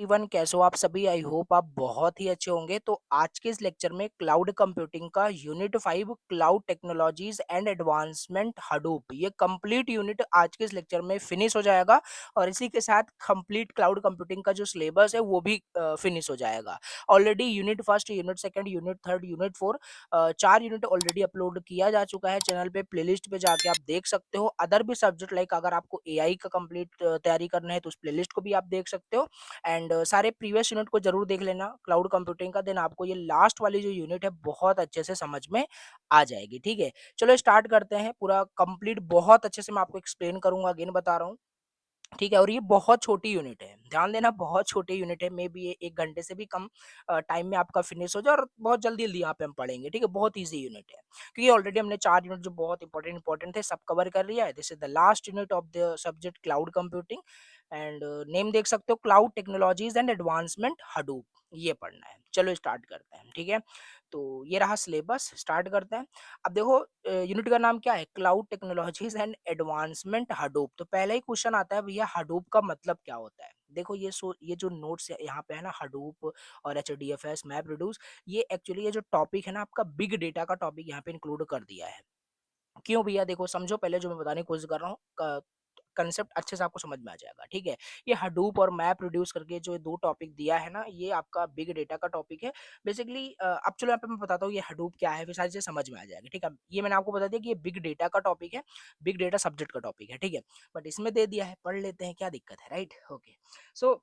Everyone, कैसे हो आप सभी। आई होप आप बहुत ही अच्छे होंगे। तो आज के इस लेक्चर में क्लाउड कंप्यूटिंग का unit 5 cloud technologies and advancement Hadoop, ये कंप्लीट यूनिट आज के इस लेक्चर में फिनिश हो जाएगा। और इसी के साथ कंप्लीट क्लाउड कंप्यूटिंग का जो सिलेबस है वो भी फिनिश हो जाएगा। Already unit first, unit second, unit third, unit four, 4 unit already upload किया जा चुका है चैनल पे। प्लेलिस्ट पे जाके आप देख सकते हो। अदर भी सब्जेक्ट लाइक अगर आपको एआई का कंप्लीट तैयारी करना है तो उस प्लेलिस्ट को भी आप देख सकते हो। एंड सारे प्रीवियस यूनिट को जरूर देख लेना क्लाउड कंप्यूटिंग का। देन आपको ये लास्ट वाली जो यूनिट है बहुत अच्छे से समझ में आ जाएगी। ठीक है, चलो स्टार्ट करते हैं। पूरा कंप्लीट बहुत अच्छे से मैं आपको एक्सप्लेन करूंगा, अगेन बता रहा हूँ। ठीक है, और ये बहुत छोटी यूनिट है, ध्यान देना, बहुत छोटी यूनिट है। मे बी ये 1 घंटे से भी कम टाइम में आपका फिनिश हो जाए और बहुत जल्दी जल्दी यहाँ पे हम पढ़ेंगे। ठीक है, बहुत इजी यूनिट है क्योंकि ऑलरेडी हमने 4 यूनिट जो बहुत इंपॉर्टेंट थे सब कवर कर लिया है। This is the last unit of the subject cloud computing. And name देख सकते हो, cloud technologies and advancement Hadoop, ये पढ़ना है। चलो स्टार्ट करते हैं। ठीक है, तो ये रहा सिलेबस, स्टार्ट करते हैं। अब देखो, यूनिट का नाम क्या है, cloud technologies and advancement Hadoop. तो पहला ही क्वेश्चन आता है, भैया हडूप का मतलब क्या होता है। देखो ये जो नोट्स यहाँ पे है ना, हडूप और एचडीएफएस, मैप रिड्यूस, ये एक्चुअली ये जो टॉपिक है ना आपका, बिग डेटा का टॉपिक यहाँ पे इंक्लूड कर दिया है। क्यों भैया, देखो समझो, पहले जो मैं बताने की कोशिश कर रहा हूँ, कंसेप्ट अच्छे से आपको समझ में आ जाएगा। ठीक है, ये हडूप और मैप रिड्यूस करके जो 2 टॉपिक दिया है ना, ये आपका बिग डेटा का टॉपिक है बेसिकली। अब चलो यहाँ पे मैं बताता हूँ ये हडूप क्या है, फिर सारी चीजें समझ में आ जाएगी। ठीक है, ये मैंने आपको बता दिया कि ये बिग डेटा का टॉपिक है, बिग डेटा सब्जेक्ट का टॉपिक है। ठीक है, बट इसमें दे दिया है, पढ़ लेते हैं, क्या दिक्कत है, राइट। ओके, सो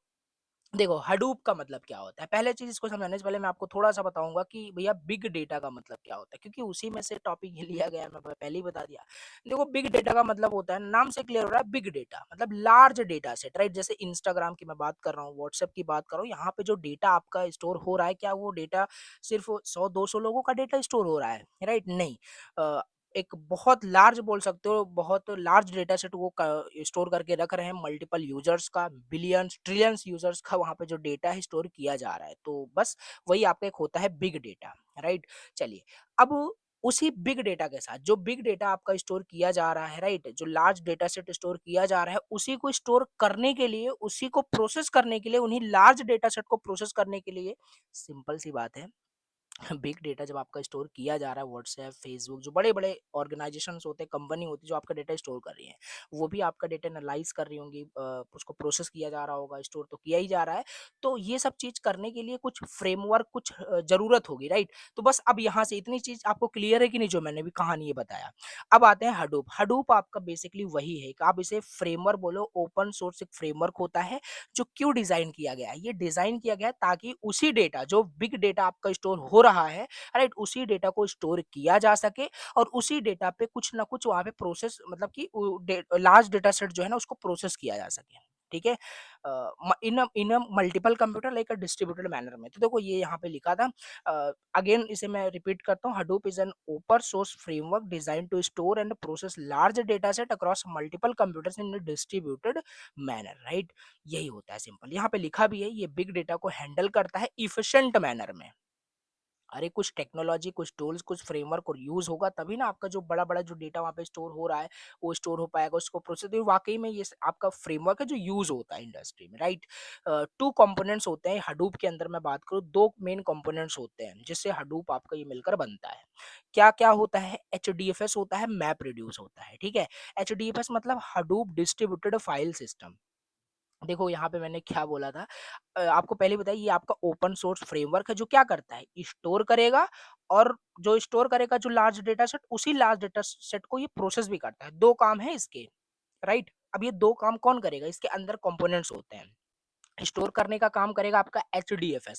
देखो हडूप का मतलब क्या होता है। पहले चीज इसको समझाने से पहले मैं आपको थोड़ा सा बताऊंगा कि भैया बिग डेटा का मतलब क्या होता है, क्योंकि उसी में से टॉपिक लिया गया है, मैं पहले ही बता दिया। देखो बिग डेटा का मतलब होता है, नाम से क्लियर हो रहा है, बिग डेटा मतलब लार्ज डेटा सेट, राइट। जैसे इंस्टाग्राम की मैं बात कर रहा हूँ, व्हाट्सएप की बात कर रहा हूँ, यहाँ पे जो डेटा आपका स्टोर हो रहा है, क्या वो डेटा सिर्फ 100-200 लोगों का डेटा स्टोर हो रहा है, राइट, नहीं। एक बहुत लार्ज बोल सकते हो, बहुत लार्ज डेटा सेट वो स्टोर करके रख रहे हैं। मल्टीपल यूजर्स का, बिलियंस ट्रिलियंस यूजर्स का वहां पे जो डेटा है स्टोर किया जा रहा है, तो बस वही आपका एक होता है बिग डेटा, राइट। चलिए, अब उसी बिग डेटा के साथ जो बिग डेटा आपका स्टोर किया जा रहा है, राइट, जो लार्ज डेटा सेट स्टोर किया जा रहा है, उसी को स्टोर करने के लिए, उसी को प्रोसेस करने के लिए, उन्हीं लार्ज डेटा सेट को प्रोसेस करने के लिए, सिंपल सी बात है, बिग डेटा जब आपका स्टोर किया जा रहा है, व्हाट्सएप, फेसबुक, जो बड़े बड़े ऑर्गेनाइजेशंस होते हैं, कंपनी होती है जो आपका डेटा स्टोर कर रही है, वो भी आपका डेटा एनालाइज कर रही होंगी, उसको प्रोसेस किया जा रहा होगा, स्टोर तो किया ही जा रहा है। तो ये सब चीज करने के लिए कुछ फ्रेमवर्क, कुछ जरूरत होगी, राइट। तो बस अब यहाँ से इतनी चीज आपको क्लियर है कि नहीं, जो मैंने भी कहानी ये बताया। अब आते हैं हडूप। हडूप आपका बेसिकली वही है कि आप इसे फ्रेमवर्क बोलो, ओपन सोर्स एक फ्रेमवर्क होता है। जो क्यों डिजाइन किया गया है, ये डिजाइन किया गया है ताकि उसी डेटा, जो बिग डेटा आपका स्टोर हो रहा है, राइट, उसी डेटा को स्टोर किया जा सके और उसी डेटा पे कुछ ना कुछ वहां पे प्रोसेस, मतलब कि लार्ज डेटा सेट जो है ना उसको प्रोसेस किया जा सके। ठीक है, इन मल्टीपल कंप्यूटर लाइक अ डिस्ट्रीब्यूटेड मैनर में। तो देखो ये यहाँ पे लिखा था, अगेन इसे मैं रिपीट करता हूँ। Hadoop is an open source framework design to store and process large data set across multiple computers in distributed manner, right. यही होता है सिंपल, यहाँ पे लिखा भी है, ये बिग डेटा को हैंडल करता है इफिशिएंट मैनर में। अरे कुछ टेक्नोलॉजी, कुछ टूल्स, कुछ फ्रेमवर्क और यूज होगा तभी ना आपका जो बड़ा बड़ा जो डेटा वहाँ पे स्टोर हो रहा है वो स्टोर हो पाएगा, उसको प्रोसेस। तो वाकई में ये आपका फ्रेमवर्क है जो यूज होता है इंडस्ट्री में, राइट। 2 कंपोनेंट्स होते हैं हडूप के अंदर, मैं बात करूँ 2 मेन कंपोनेंट्स होते हैं जिससे हडूप आपका ये मिलकर बनता है। क्या क्या होता है, एच होता है, मैप रिड्यूस होता है। ठीक है, एच मतलब हडूप डिस्ट्रीब्यूटेड फाइल सिस्टम। देखो यहाँ पे मैंने क्या बोला था, आपको पहले बताइए, ये आपका ओपन सोर्स फ्रेमवर्क है जो क्या करता है, स्टोर करेगा, और जो स्टोर करेगा जो लार्ज डेटा सेट, उसी लार्ज डेटा सेट को ये प्रोसेस भी करता है। 2 काम है इसके, राइट। अब ये 2 काम कौन करेगा, इसके अंदर कंपोनेंट्स होते हैं। स्टोर करने का काम करेगा आपका H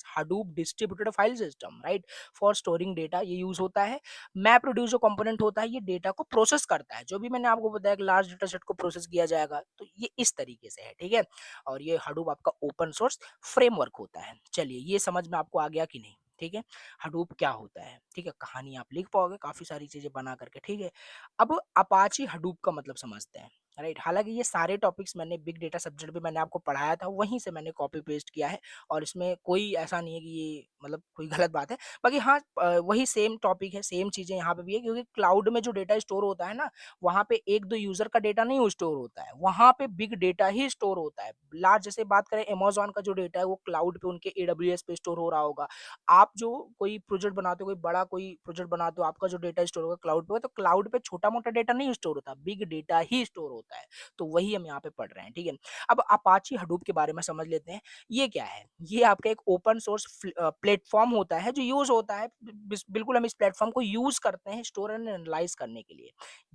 Hadoop distributed file system, right, for storing data, ये यूज होता है। मैप रिड्यूस जो कंपोनेंट होता है, ये डेटा को प्रोसेस करता है, जो भी मैंने आपको बताया कि लार्ज डेटा सेट को प्रोसेस किया जाएगा, तो ये इस तरीके से है। ठीक है, और ये हडूप आपका ओपन सोर्स फ्रेमवर्क होता है। चलिए, ये समझ में आपको आ गया कि नहीं। ठीक है, हडूप क्या होता है, ठीक है, कहानी आप लिख पाओगे काफी सारी चीजें बना करके। ठीक है, अब अपाची हडूप का मतलब समझते हैं। राइट। हालाँकि ये सारे टॉपिक्स मैंने बिग डेटा सब्जेक्ट में मैंने आपको पढ़ाया था, वहीं से मैंने कॉपी पेस्ट किया है और इसमें कोई ऐसा नहीं है कि ये मतलब कोई गलत बात है। बाकी हाँ, वही सेम टॉपिक है, सेम चीज़ें यहाँ पे भी है, क्योंकि क्लाउड में जो डेटा स्टोर होता है ना, वहाँ पे 1-2 यूज़र का डेटा नहीं स्टोर होता है, वहाँ पे बिग डेटा ही स्टोर होता है। लार्ज जैसे बात करें, अमेज़न का जो डेटा है वो क्लाउड पे उनके एडब्ल्यूएस पे स्टोर हो रहा होगा। आप जो कोई प्रोजेक्ट बनाते हो, कोई बड़ा कोई प्रोजेक्ट बनाते हो, आपका जो डेटा स्टोर होगा क्लाउड पे, तो क्लाउड पे छोटा-मोटा डेटा नहीं स्टोर होता, बिग डेटा ही स्टोर होता है। तो वही हम यहाँ पे पढ़ रहे हैं, ठीक है। अब अपाची हडूप के बारे में समझ लेते हैं। ये क्या है? ये आपका एक ओपन सोर्स प्लेटफॉर्म होता है जो यूज होता है, बिल्कुल हम इस प्लेटफॉर्म को यूज करते हैं स्टोर एंड एनालाइज करने के लिए।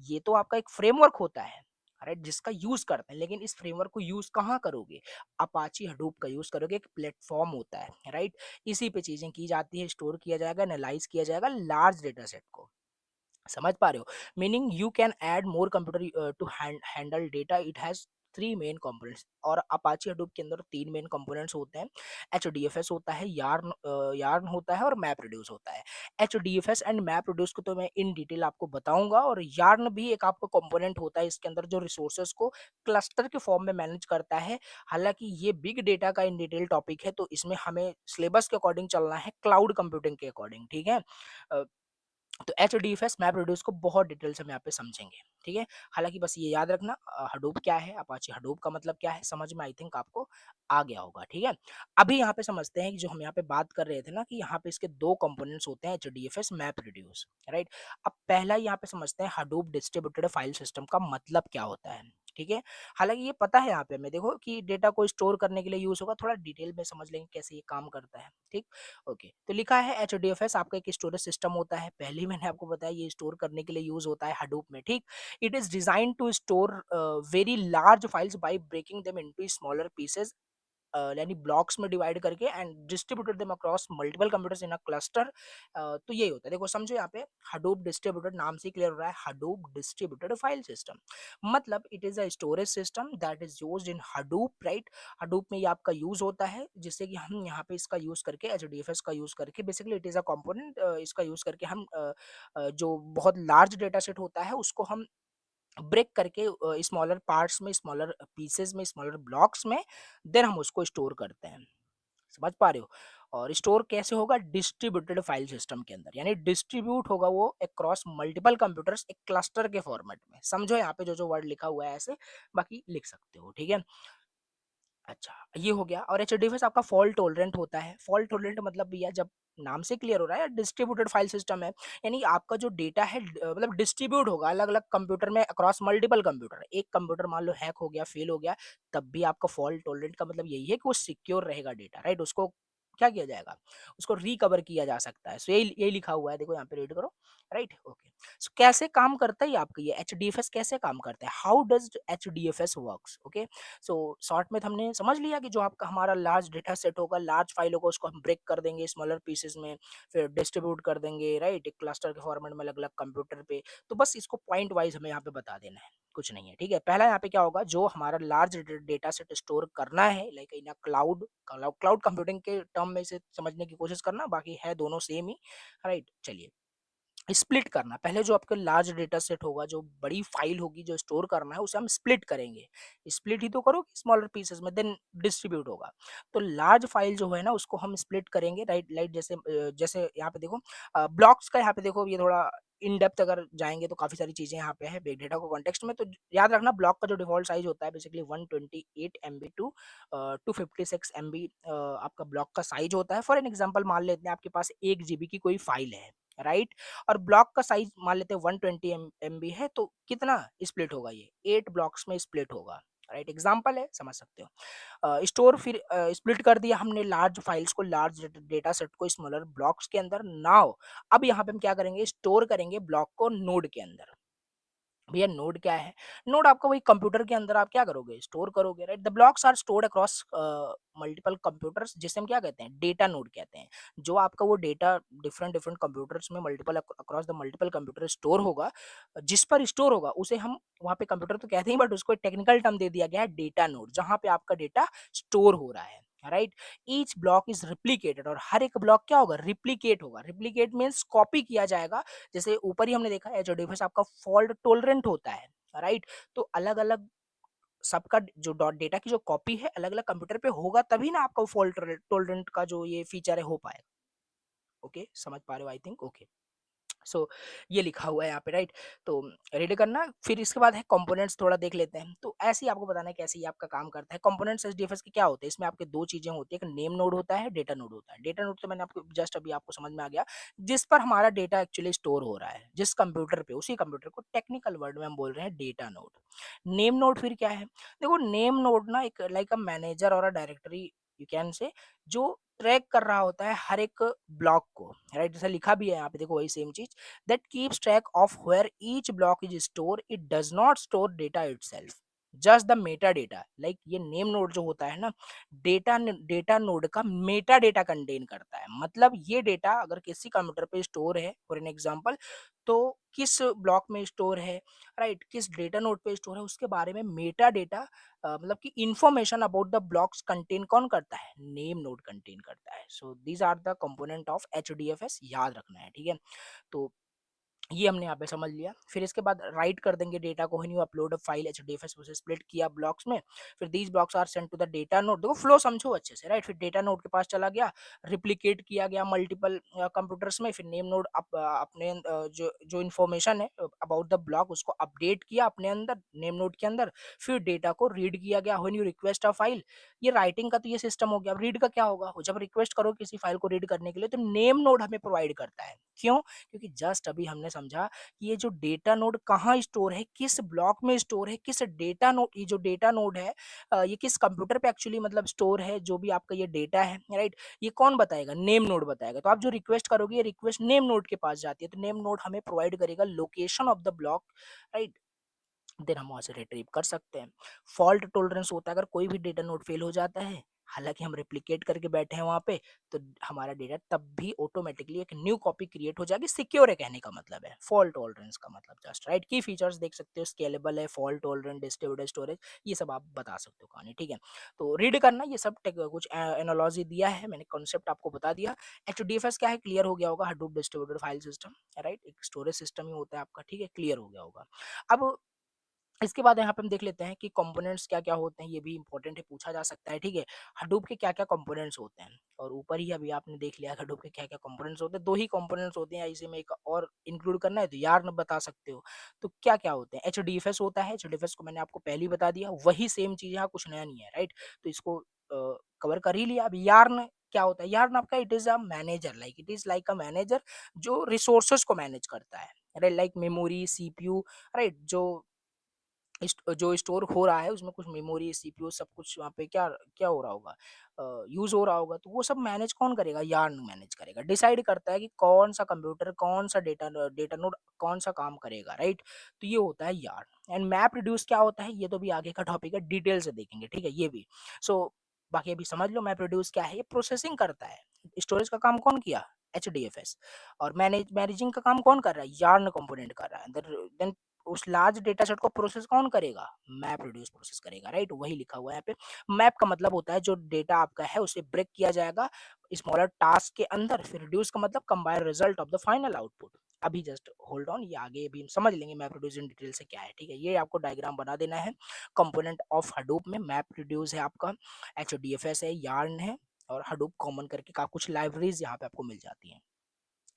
ये तो आपका एक फ्रेमवर्क होता है, राइट, जिसका यूज करते हैं, लेकिन इस फ्रेमवर्क को यूज कहाँ करोगे? अपाची हडूप का यूज करोगे। एक प्लेटफॉर्म होता है, राइट। इसी पे चीजें की जाती है, स्टोर किया जाएगा, एनालाइज किया जाएगा लार्ज डेटा सेट को। समझ पा रहे हो? Meaning you can add more computer to handle data. It has 3 main components, और अपाचे हडूप के अंदर 3 मेन कंपोनेंट्स होते हैं। एचडीएफएस होता है, यार्न होता है और मैप रिड्यूस होता है। एचडीएफएस एंड मैप रिड्यूस को तो मैं इन डिटेल आपको बताऊंगा, और यार्न भी एक आपका कंपोनेंट होता है इसके अंदर, जो रिसोर्सेज को क्लस्टर के फॉर्म में मैनेज करता है। हालांकि ये बिग डेटा का इन डिटेल टॉपिक है, तो इसमें हमें सिलेबस के अकॉर्डिंग चलना है, क्लाउड कंप्यूटिंग के अकॉर्डिंग, ठीक है। अ, तो एचडीएफएस मैप रिड्यूस को बहुत डिटेल से हम यहाँ पे समझेंगे, ठीक है। हालांकि बस ये याद रखना, हडूप क्या है, अपाचे हडूप का मतलब क्या है, समझ में आई थिंक आपको आ गया होगा, ठीक है। अभी यहाँ पे समझते हैं कि जो हम यहाँ पे बात कर रहे थे ना, कि यहाँ पे इसके दो कंपोनेंट्स होते हैं, एचडीएफएस मैप रिड्यूस, राइट। अब पहला यहाँ पे समझते हैं हडूप डिस्ट्रीब्यूटेड फाइल सिस्टम का मतलब क्या होता है, ठीक है। हालांकि ये पता है यहाँ पे हमें, देखो कि डेटा को स्टोर करने के लिए यूज होगा, थोड़ा डिटेल में समझ लेंगे कैसे ये काम करता है, ठीक। ओके, तो लिखा है एचडीएफएस आपका एक स्टोरेज सिस्टम होता है। पहले ही मैंने आपको बताया ये स्टोर करने के लिए यूज होता है हडूप में, ठीक। It is design to store very large files by breaking them into smaller pieces, यानी ब्लॉक्स में डिवाइड करके and distributed them across multiple computers in a cluster. तो यही होता है, देखो समझो यहाँ पे हडूप डिस्ट्रीब्यूटेड नाम से क्लियर हो रहा है, हडूप डिस्ट्रीब्यूटेड फाइल सिस्टम, मतलब it is a storage system that is used in Hadoop, right. Hadoop में ये आपका यूज होता है, जिससे कि हम यहाँ पे इसका यूज करके, एचडीएफएस का यूज करके, basically it is a component, इसका यूज करके हम जो बहुत लार्ज डेटा सेट होता है उसको हम ब्रेक करके स्मॉलर पार्ट्स में, स्मॉलर पीसेस में, स्मॉलर ब्लॉक्स में, देन हम उसको स्टोर करते हैं। समझ पा रहे हो? और स्टोर कैसे होगा? डिस्ट्रीब्यूटेड फाइल सिस्टम के अंदर, यानी डिस्ट्रीब्यूट होगा वो अक्रॉस मल्टीपल कंप्यूटर्स एक क्लस्टर के फॉर्मेट में। समझो यहाँ पे जो जो वर्ड लिखा हुआ है ऐसे, बाकी लिख सकते हो, ठीक है। अच्छा, ये हो गया। और एचडीएफएस आपका फॉल्ट टॉलरेंट होता है। फॉल्ट टॉलरेंट मतलब भैया, जब नाम से क्लियर हो रहा है, डिस्ट्रीब्यूटेड फाइल सिस्टम है, यानी आपका जो डेटा है मतलब डिस्ट्रीब्यूट होगा अलग अलग कंप्यूटर में अक्रॉस मल्टीपल कंप्यूटर। एक कंप्यूटर मान लो हैक हो गया, फेल हो गया, तब भी आपका फॉल्ट टॉलरेंट का मतलब यही है कि वो सिक्योर रहेगा डेटा, राइट। उसको क्या किया जाएगा? उसको रिकवर किया जा सकता है। सो यही यही लिखा हुआ है, देखो यहाँ पे रीड करो, राइट। ओके, सो कैसे काम करता है ये आपका ये एचडीएफएस, कैसे काम करता है, how does HDFS works? Okay, so short में हमने समझ लिया कि जो आपका हमारा लार्ज डेटा सेट होगा, लार्ज फाइल होगा, उसको हम ब्रेक कर देंगे स्मॉलर पीसेस में, फिर डिस्ट्रीब्यूट कर देंगे, राइट, एक क्लस्टर के फॉर्मेट में अलग अलग कंप्यूटर पे। तो बस इसको पॉइंट वाइज हमें यहाँ पे बता देना है, कुछ नहीं है, ठीक है। पहला यहाँ पे क्या होगा, जो हमारा लार्ज डेटा सेट स्टोर करना है, like in cloud, cloud computing के टर्म में इसे समझने की कोशिश करना, बाकी है दोनों सेम ही, राइट। चलिए, स्प्लिट करना, पहले जो आपका लार्ज डेटा सेट होगा, जो बड़ी फाइल होगी जो स्टोर करना है, उसे हम स्प्लिट करेंगे। स्प्लिट ही तो करोगे स्मॉलर पीसेस में, देन डिस्ट्रीब्यूट होगा। तो लार्ज फाइल जो है ना, उसको हम स्प्लिट करेंगे, राइट। लाइट जैसे जैसे यहाँ पे देखो ब्लॉक्स का, यहाँ पे देखो ये थोड़ा इन डेप्थ अगर जाएंगे तो काफी सारी चीजें यहाँ पे है बिग डेटा को कॉन्टेक्स्ट में। तो याद रखना, ब्लॉक का जो डिफॉल्ट साइज होता है बेसिकली 128 MB टू 256 MB आपका ब्लॉक का साइज होता है। फॉर एन एग्जांपल मान लेते हैं आपके पास 1 GB की कोई फाइल है, राइट, और ब्लॉक का साइज मान लेते हैं 120 MB है, तो कितना स्प्लिट होगा? ये 8 ब्लॉक्स में स्प्लिट होगा, राइट। एग्जांपल है, समझ सकते हो। स्टोर फिर स्प्लिट कर दिया हमने लार्ज फाइल्स को, लार्ज डेटा सेट को स्मॉलर ब्लॉक्स के अंदर। नाउ अब यहाँ पे हम क्या करेंगे, स्टोर करेंगे ब्लॉक को नोड के अंदर। भैया नोड क्या है? नोड आपका वही कंप्यूटर के अंदर आप क्या करोगे, स्टोर करोगे, right. The blocks are stored across multiple computers, जिसे हम क्या कहते हैं, डेटा नोड कहते हैं। जो आपका वो डेटा डिफरेंट डिफरेंट कंप्यूटर्स में multiple across the multiple computer store होगा, जिस पर स्टोर होगा उसे हम वहाँ पे कंप्यूटर तो कहते हैं, बट उसको टेक्निकल टर्म दे दिया गया है डेटा नोड, जहाँ पे आपका डेटा स्टोर हो रहा है, राइट। ईच ब्लॉक इज रिप्लीकेटेड, और हर एक ब्लॉक क्या होगा, रिप्लीकेट होगा। रिप्लीकेट मीन्स कॉपी किया जाएगा। जैसे ऊपर ही हमने देखा है एचडीएफएस आपका फॉल्ट टॉलरेंट होता है, राइट? तो अलग-अलग सबका जो डॉट डेटा की जो कॉपी है अलग-अलग कंप्यूटर पे होगा, तभी ना आपका फॉल्ट टॉलरेंट का जो ये फीचर है हो पाएगा। ओके, समझ पा रहे हो आई थिंक? ओके। सो ये लिखा हुआ है यहाँ पे, राइट? तो रीड करना, फिर इसके बाद है कंपोनेंट्स, थोड़ा देख लेते हैं। तो ऐसे ही आपको बताना है कैसे ये आपका काम करता है। कंपोनेंट्स एचडीएफएस के क्या होते हैं, इसमें आपके दो चीजें होती है, एक नेम नोड होता है, डेटा नोड होता है। डेटा नोड तो मैंने आपको जस्ट अभी आपको समझ में आ गया, जिस पर हमारा डेटा एक्चुअली स्टोर हो रहा है, जिस कंप्यूटर पे, उसी कंप्यूटर को टेक्निकल वर्ड में हम बोल रहे हैं डेटा नोड। नेम नोड फिर क्या है? देखो, नेम नोड ना एक लाइक अ मैनेजर और a directory you can say, जो ट्रैक कर रहा होता है हर एक ब्लॉक को, राइट? जैसा लिखा भी है यहाँ पे, देखो वही सेम चीज, that keeps track of where each block is stored. It does not store data itself, just the metadata. Like ये नेम नोड जो होता है ना, डेटा नोड का मेटा डेटा कंटेन करता है। मतलब ये डेटा अगर किसी कंप्यूटर पे स्टोर है, फॉर एन एग्जांपल, तो किस ब्लॉक में स्टोर है, राइट, किस डेटा नोड पे स्टोर है, उसके बारे में मेटा डेटा, मतलब कि information about the blocks contain कौन करता है? नेम नोड कंटेन करता है। So these are the component of HDFS, याद रखना है, ठीक है? तो ये हमने यहाँ पे समझ लिया। फिर इसके बाद राइट कर देंगे डेटा को, when you upload a file HDFS उसे स्प्लिट किया ब्लॉक्स में, फिर these blocks are sent to the data node. देखो फ्लो समझो अच्छे से, राइट? फिर डेटा नोड के पास चला गया, रिप्लिकेट किया गया मल्टीपल कंप्यूटर्स में, फिर नेम नोड अपने जो जो इन्फॉर्मेशन है अबाउट द ब्लॉक उसको अपडेट किया अपने अंदर, नेम नोड के अंदर, फिर डेटा को रीड किया गया when you request a file. ये राइटिंग का तो ये सिस्टम हो गया। अब रीड का क्या होगा? जब रिक्वेस्ट करो किसी फाइल को रीड करने के लिए, तो नेम नोड हमें प्रोवाइड करता है। क्यों? क्योंकि जस्ट अभी हमने समझा कि ये जो डेटा नोड कहाँ स्टोर है, किस ब्लॉक में स्टोर है, किस डेटा नोड, ये जो डेटा नोड है ये किस कंप्यूटर पे एक्चुअली मतलब स्टोर है, जो भी आपका ये डेटा है, राइट? ये कौन बताएगा? नेम नोड बताएगा। तो आप जो रिक्वेस्ट करोगे, ये रिक्वेस्ट नेम नोड के पास जाती है, तो नेम नोड हमें प्रोवाइड करेगा location of the block, right? Then हम वहाँ से रिट्रीव कर सकते हैं। फॉल्ट टॉलरेंस होता है, अगर कोई भी डेटा नोड फेल हो जाता है, हालांकि हम रेप्लिकेट करके बैठे हैं वहाँ पे, तो हमारा डेटा तब भी ऑटोमेटिकली एक न्यू कॉपी क्रिएट हो जाएगी। सिक्योर है कहने का मतलब है, फॉल्ट टॉलरेंस का मतलब जस्ट, राइट? की फीचर्स देख सकते हो, स्केलेबल है, फॉल्ट टॉलरेंट, डिस्ट्रीब्यूटेड स्टोरेज, ये सब आप बता सकते हो कहानी, ठीक है? तो रीड करना, ये सब कुछ एनालॉजी दिया है मैंने, कॉन्सेप्ट आपको बता दिया। एचडीएफएस क्या है, क्लियर हो गया होगा, Hadoop distributed file system, right? एक स्टोरेज सिस्टम ही होता है आपका, ठीक है? क्लियर हो गया होगा। अब इसके बाद यहाँ पे हम देख लेते हैं कि कंपोनेंट्स क्या-क्या होते हैं, ये भी इंपॉर्टेंट है, पूछा जा सकता है, ठीक है? हडूप के क्या-क्या कंपोनेंट्स होते हैं, और ऊपर ही अभी आपने देख लिया हडूप के क्या-क्या कंपोनेंट्स होते हैं। 2 ही कंपोनेंट्स होते हैं, या इसी में एक और इंक्लूड करना है तो यार्न बता सकते हो। तो क्या-क्या होते हैं? एचडीएफएस होता है, एचडीएफएस को मैंने आपको पहले ही बता दिया, वही सेम चीज़ है, यहाँ कुछ नया नहीं है, राइट? तो इसको कवर कर ही लिया। अब यार्न क्या होता है? यार्न आपका it is a manager, like it is like a manager जो रिसोर्सेज़ को मैनेज करता है, right? Like memory, CPU, right? जो स्टोर हो रहा है उसमें कुछ मेमोरी, सीपीयू, सब कुछ वहाँ पे क्या क्या हो रहा होगा, यूज़ हो रहा होगा, तो वो सब मैनेज कौन करेगा? यार्न मैनेज करेगा। डिसाइड करता है कि कौन सा कंप्यूटर, कौन सा डेटा नोड कौन सा काम करेगा, राइट? तो ये होता है यार्न। एंड मैप रिड्यूस क्या होता है, ये तो भी आगे का टॉपिक है, डिटेल से देखेंगे, ठीक है? ये भी। सो बाकी अभी समझ लो मैप रिड्यूस क्या है। ये प्रोसेसिंग करता है, स्टोरेज का काम कौन किया? एचडीएफएस। और मैनेजिंग का काम कौन कर रहा है? यार्न कंपोनेंट कर रहा है। देन उस लार्ज डेटा सेट को प्रोसेस कौन करेगा? मैप रिड्यूस प्रोसेस करेगा, राइट? वही लिखा हुआ है यहाँ पे। मैप का मतलब होता है जो डेटा आपका है उसे ब्रेक किया जाएगा स्मॉलर टास्क के अंदर, फिर रिड्यूस का मतलब combine result of the final output. अभी जस्ट होल्ड ऑन, ये आगे भी हम समझ लेंगे मैप रिड्यूस इन डिटेल से क्या है, ठीक है? ये आपको डायग्राम बना देना है। कंपोनेंट ऑफ हडूप में मैप रिड्यूस है आपका, एचडीएफएस है, यार्न है, और हडूप कॉमन करके का कुछ लाइब्रेरीज यहाँ पे आपको मिल जाती हैं,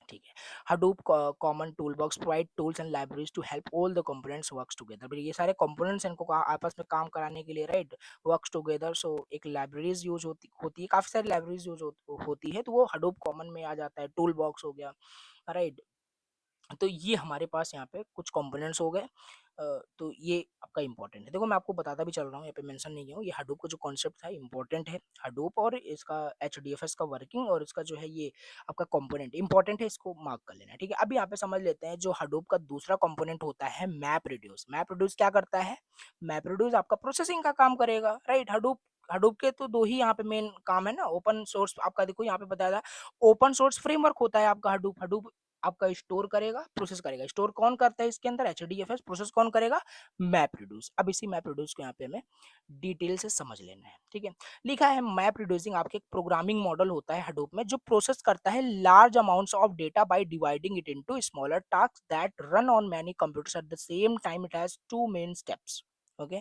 ठीक है? Hadoop common toolbox provide tools and libraries to help all the components works together. भाई ये सारे कंपोनेंट्स इनको आपस में काम कराने के लिए, राइट, वर्क्स टुगेदर। सो एक लाइब्रेरीज यूज होती है, काफी सारी लाइब्रेरीज यूज होती है, तो वो Hadoop कॉमन में आ जाता है। टूल बॉक्स हो गया, राइट? तो ये हमारे पास यहाँ पे कुछ कंपोनेंट्स हो गए। तो ये आपका इंपॉर्टेंट है। देखो मैं आपको बताता भी चल रहा हूँ, यहाँ पे मेंशन नहीं किया हूँ, ये हडूप का जो कॉन्सेप्ट था इंपॉर्टेंट है। हडूप और इसका एचडीएफएस का वर्किंग और इसका जो है ये आपका कंपोनेंट इंपॉर्टेंट है, इसको मार्क कर लेना है, ठीक है? अभी यहाँ पे समझ लेते हैं जो हडूप का दूसरा कंपोनेंट होता है मैप रिड्यूस। मैप रिड्यूस क्या करता है? मैप रिड्यूस आपका प्रोसेसिंग का काम करेगा, राइट? हडूप हडूप के तो दो ही यहाँ पे मेन काम है ना। ओपन सोर्स आपका देखो यहाँ पे बताया था, ओपन सोर्स फ्रेमवर्क होता है आपका हडूप। हडूप आपका स्टोर करेगा, प्रोसेस करेगा। स्टोर कौन करता है इसके अंदर? एचडीएफएस। प्रोसेस कौन करेगा? Map reduce. अब इसी मैप रिड्यूस को यहाँ पे हमें डिटेल से समझ लेना है, ठीक है। लिखा है मैप रिड्यूसिंग आपके एक प्रोग्रामिंग मॉडल होता है हडूप में, जो प्रोसेस करता है large amounts of data by dividing it into smaller task that run on many computers at the same time. It has two main steps. Okay,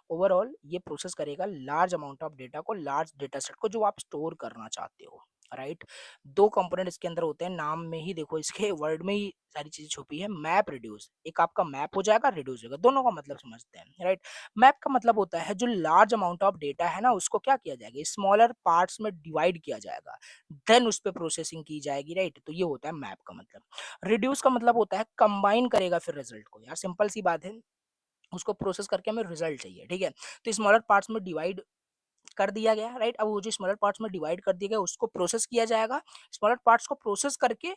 overall ये process करेगा large amount of data को, large data set को, जो आप store करना चाहते हो, right. दो कंपोनेंट इसके अंदर होते हैं, नाम में ही देखो, इसके वर्ड में ही सारी चीजें छुपी है। मैप रिड्यूस, एक आपका मैप हो जाएगा, रिड्यूस होगा, दोनों का मतलब समझते हैं, राइट। मैप का मतलब होता है जो लार्ज अमाउंट ऑफ डेटा है ना, उसको क्या किया जाएगा, स्मॉलर पार्ट्स में डिवाइड किया जाएगा, देन उस पर प्रोसेसिंग की जाएगी, राइट। तो ये होता है मैप का मतलब। रिड्यूस का मतलब होता है कंबाइन करेगा फिर रिजल्ट को, यार सिंपल सी बात है, उसको प्रोसेस करके हमें रिजल्ट चाहिए, ठीक है। तो स्मॉलर पार्ट्स में डिवाइड कर दिया गया, राइट। अब वो जो स्मॉलर पार्ट्स में डिवाइड कर दिया गया उसको प्रोसेस किया जाएगा। स्मॉलर पार्ट्स को प्रोसेस करके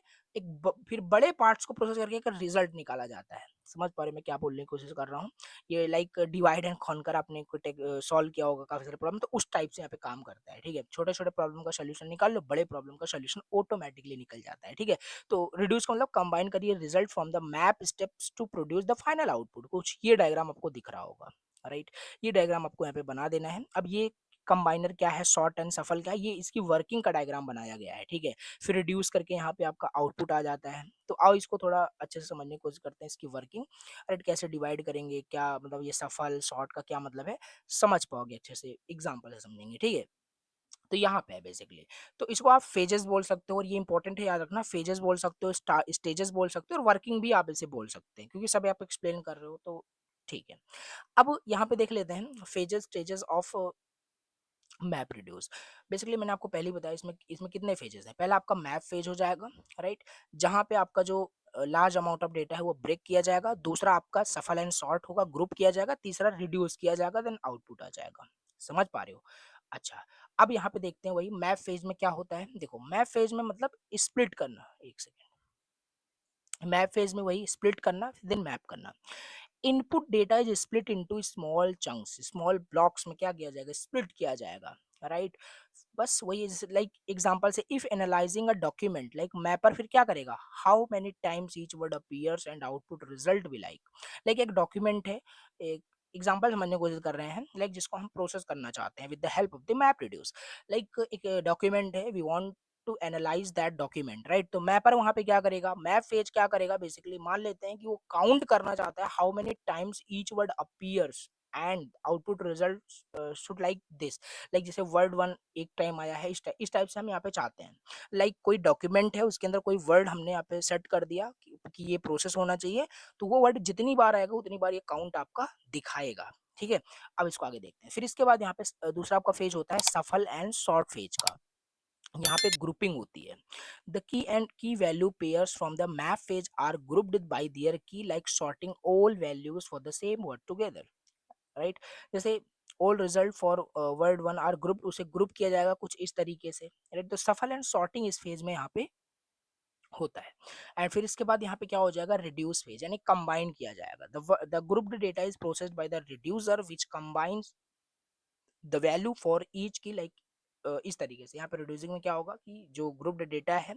फिर बड़े पार्ट्स को प्रोसेस करके एक रिजल्ट निकाला जाता है। समझ पा रहे मैं क्या बोलने की कोशिश कर रहा हूँ? ये लाइक डिवाइड एंड कॉन्कर आपने सॉल्व किया होगा काफी सारे प्रॉब्लम, तो उस टाइप से यहाँ पे काम करता है, ठीक है। छोटे छोटे प्रॉब्लम का सोल्यूशन निकाल लो, बड़े प्रॉब्लम का सोल्यूशन ऑटोमेटिकली निकल जाता है, ठीक है। तो रिड्यूस का मतलब कंबाइन करिए result from the map steps to produce the final output. कुछ ये डायग्राम आपको दिख रहा होगा, राइट। ये डायग्राम आपको यहाँ पे बना देना है। अब ये कंबाइनर क्या है, सॉर्ट एंड सफल क्या है, ये इसकी वर्किंग का डायग्राम बनाया गया है, ठीक है। फिर रिड्यूस करके यहाँ पे आपका आउटपुट आ जाता है। तो आओ इसको थोड़ा अच्छे से समझने की कोशिश करते हैं, इसकी वर्किंग, राइट। कैसे डिवाइड करेंगे, क्या मतलब ये सफल शॉर्ट का क्या मतलब है, समझ पाओगे अच्छे से, एग्जाम्पल से समझेंगे, ठीक है। तो यहाँ पे है बेसिकली, तो इसको आप फेजेस बोल सकते हो, और ये इंपॉर्टेंट है याद रखना, फेजेस बोल सकते हो, स्टेजेस बोल सकते हो, और वर्किंग भी आप इसे बोल सकते हैं, क्योंकि सब आप एक्सप्लेन कर रहे हो, तो ठीक है। अब यहाँ पे देख लेते हैं phases stages of map reduce. Basically मैंने आपको पहले ही बताया, इसमें इसमें कितने फेजेस हैं। पहला आपका मैप फेज हो जाएगा, राइट, जहाँ पे आपका जो लार्ज अमाउंट ऑफ डेटा है वो ब्रेक किया जाएगा। दूसरा आपका सफल एंड सॉर्ट होगा, ग्रुप किया जाएगा। तीसरा रिड्यूस किया जाएगा, देन आउटपुट आ जाएगा। समझ पा रहे हो? अच्छा, अब यहाँ पे देखते हैं वही मैप फेज में क्या होता है। देखो मैप फेज में मतलब स्प्लिट करना, एक सेकेंड, मैप फेज में वही स्प्लिट करना, देन मैप करना। Input data is split into small chunks, small blocks में क्या किया जाएगा, स्प्लिट किया जाएगा, राइट। बस वही, लाइक एग्जांपल से if analysing a document, like mapper फिर क्या करेगा, how many times each word appears and output result भी, लाइक एक डॉक्यूमेंट है, एक एग्जाम्पल समझने की कोशिश कर रहे हैं, लाइक जिसको हम प्रोसेस करना चाहते हैं with the help of the map reduce. Like एक डॉक्यूमेंट है, we want to analyse that document, right. तो मैपर वहां पे क्या करेगा, मैप फेज क्या करेगा, बेसिकली मान लेते हैं कि वो काउंट करना चाहता है how many times each word appears and output result should like this, like जैसे वर्ड वन एक टाइम आया है, इस टाइप से हम यहाँ पे चाहते हैं। लाइक कोई डॉक्यूमेंट है, उसके अंदर कोई वर्ड हमने यहाँ पे सेट कर दिया कि ये प्रोसेस होना चाहिए, तो वो वर्ड जितनी बार आएगा उतनी बार ये काउंट आपका दिखाएगा, ठीक है। अब इसको आगे देखते हैं। फिर इसके बाद यहाँ पे दूसरा आपका फेज होता है सफल एंड शॉर्ट फेज का। यहाँ पे ग्रुपिंग होती है। The key and key value pairs from the map phase are grouped by their key, like sorting all values for the same word together, right. जैसे all result for word one are group, उसे group किया जाएगा कुछ इस तरीके से, right. तो सफल एंड सॉर्टिंग इस फेज में यहाँ पे होता है। एंड फिर इसके बाद यहाँ पे क्या हो जाएगा, रिड्यूस फेज, यानी कंबाइन किया जाएगा। The grouped data is processed by the reducer which combines the value for each key, like इस तरीके से। यहाँ पे रिड्यूसिंग में क्या होगा कि जो ग्रुप्ड डेटा है,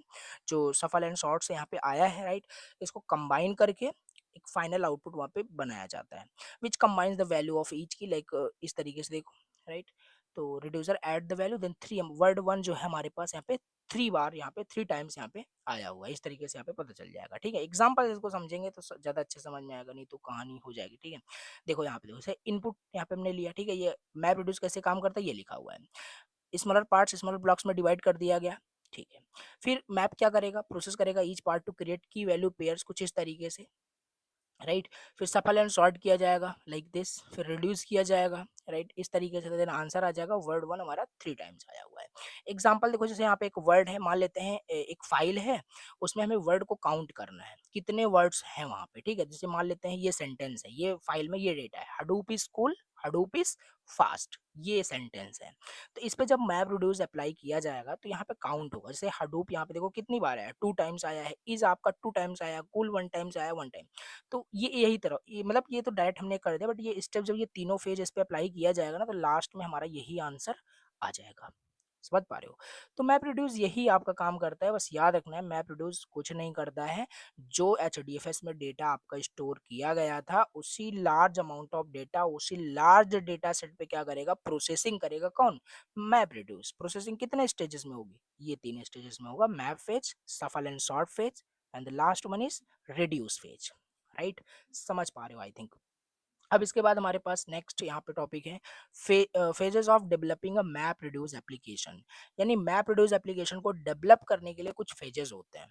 जो सफल एंड शॉर्ट से यहाँ पे आया है, राइट, इसको कंबाइन करके एक फाइनल आउटपुट वहाँ पे बनाया जाता है, which combines the value of each key, like इस तरीके से देखो, राइट। तो reducer add the value, then three, word one जो है हमारे पास यहाँ पे थ्री बार, यहाँ पे थ्री टाइम्स यहाँ पे आया हुआ है, इस तरीके से यहाँ पे पता चल जाएगा, ठीक है। एग्जाम्पल इसको समझेंगे तो ज्यादा अच्छे समझ में आएगा, नहीं तो कहानी हो जाएगी, ठीक है। देखो यहाँ पे, देखो जैसे इनपुट यहाँ पे हमने लिया, ठीक है, ये मैप रिड्यूस कैसे काम करता है ये लिखा हुआ है। स्मॉलर पार्ट्स स्मॉलर ब्लॉक्स में डिवाइड कर दिया गया, ठीक है। फिर मैप क्या करेगा, प्रोसेस करेगा ईच पार्ट टू क्रिएट की वैल्यू पेयर्स, कुछ इस तरीके से, राइट। फिर सफल एंड सॉर्ट किया जाएगा लाइक दिस, फिर रिड्यूस किया जाएगा, राइट, इस तरीके से, देन आंसर आ जाएगा, वर्ड वन हमारा थ्री टाइम्स आया हुआ है। एग्जाम्पल देखो, जैसे यहाँ पे एक वर्ड है, मान लेते हैं एक फाइल है, उसमें हमें वर्ड को काउंट करना है, कितने वर्ड्स हैं वहां पे, ठीक है। जैसे मान लेते हैं ये सेंटेंस है, ये फाइल में ये डेटा है, Hadoop is cool, Hadoop is fast, ये सेंटेंस है। तो इस पे जब मैप रिड्यूस अप्लाई किया जाएगा तो यहाँ पे काउंट होगा, जैसे हडूप यहाँ पे देखो कितनी बार आया, टू टाइम्स आया है, इज आपका टू टाइम्स आया, कूल वन टाइम्स आया, वन टाइम। तो ये यही तरह, ये मतलब ये तो डायरेक्ट हमने कर दिया, बट ये स्टेप जब ये तीनों फेज इस पे अप्लाई किया जाएगा ना, तो लास्ट में हमारा यही आंसर आ जाएगा। समझ पा रहे हो? तो मैप रिड्यूस यही आपका काम करता है, बस याद रखना है मैप रिड्यूस कुछ नहीं करता है, जो एचडीएफएस में डेटा आपका स्टोर किया गया था उसी लार्ज अमाउंट ऑफ डेटा, उसी लार्ज डेटा सेट पे क्या करेगा, प्रोसेसिंग करेगा कौन, मैप रिड्यूस। प्रोसेसिंग कितने स्टेजेस में होगी, ये 3 स्टेजेस में होगा, मैप फेज, सफल and sort phase and the last one is reduce phase, right? समझ पा रहे हो आई थिंक। अब इसके बाद हमारे पास नेक्स्ट यहाँ पे टॉपिक है phases of developing a map reduce application. यानी मैप रिड्यूस एप्लीकेशन को डेवलप करने के लिए कुछ फेजेस होते हैं,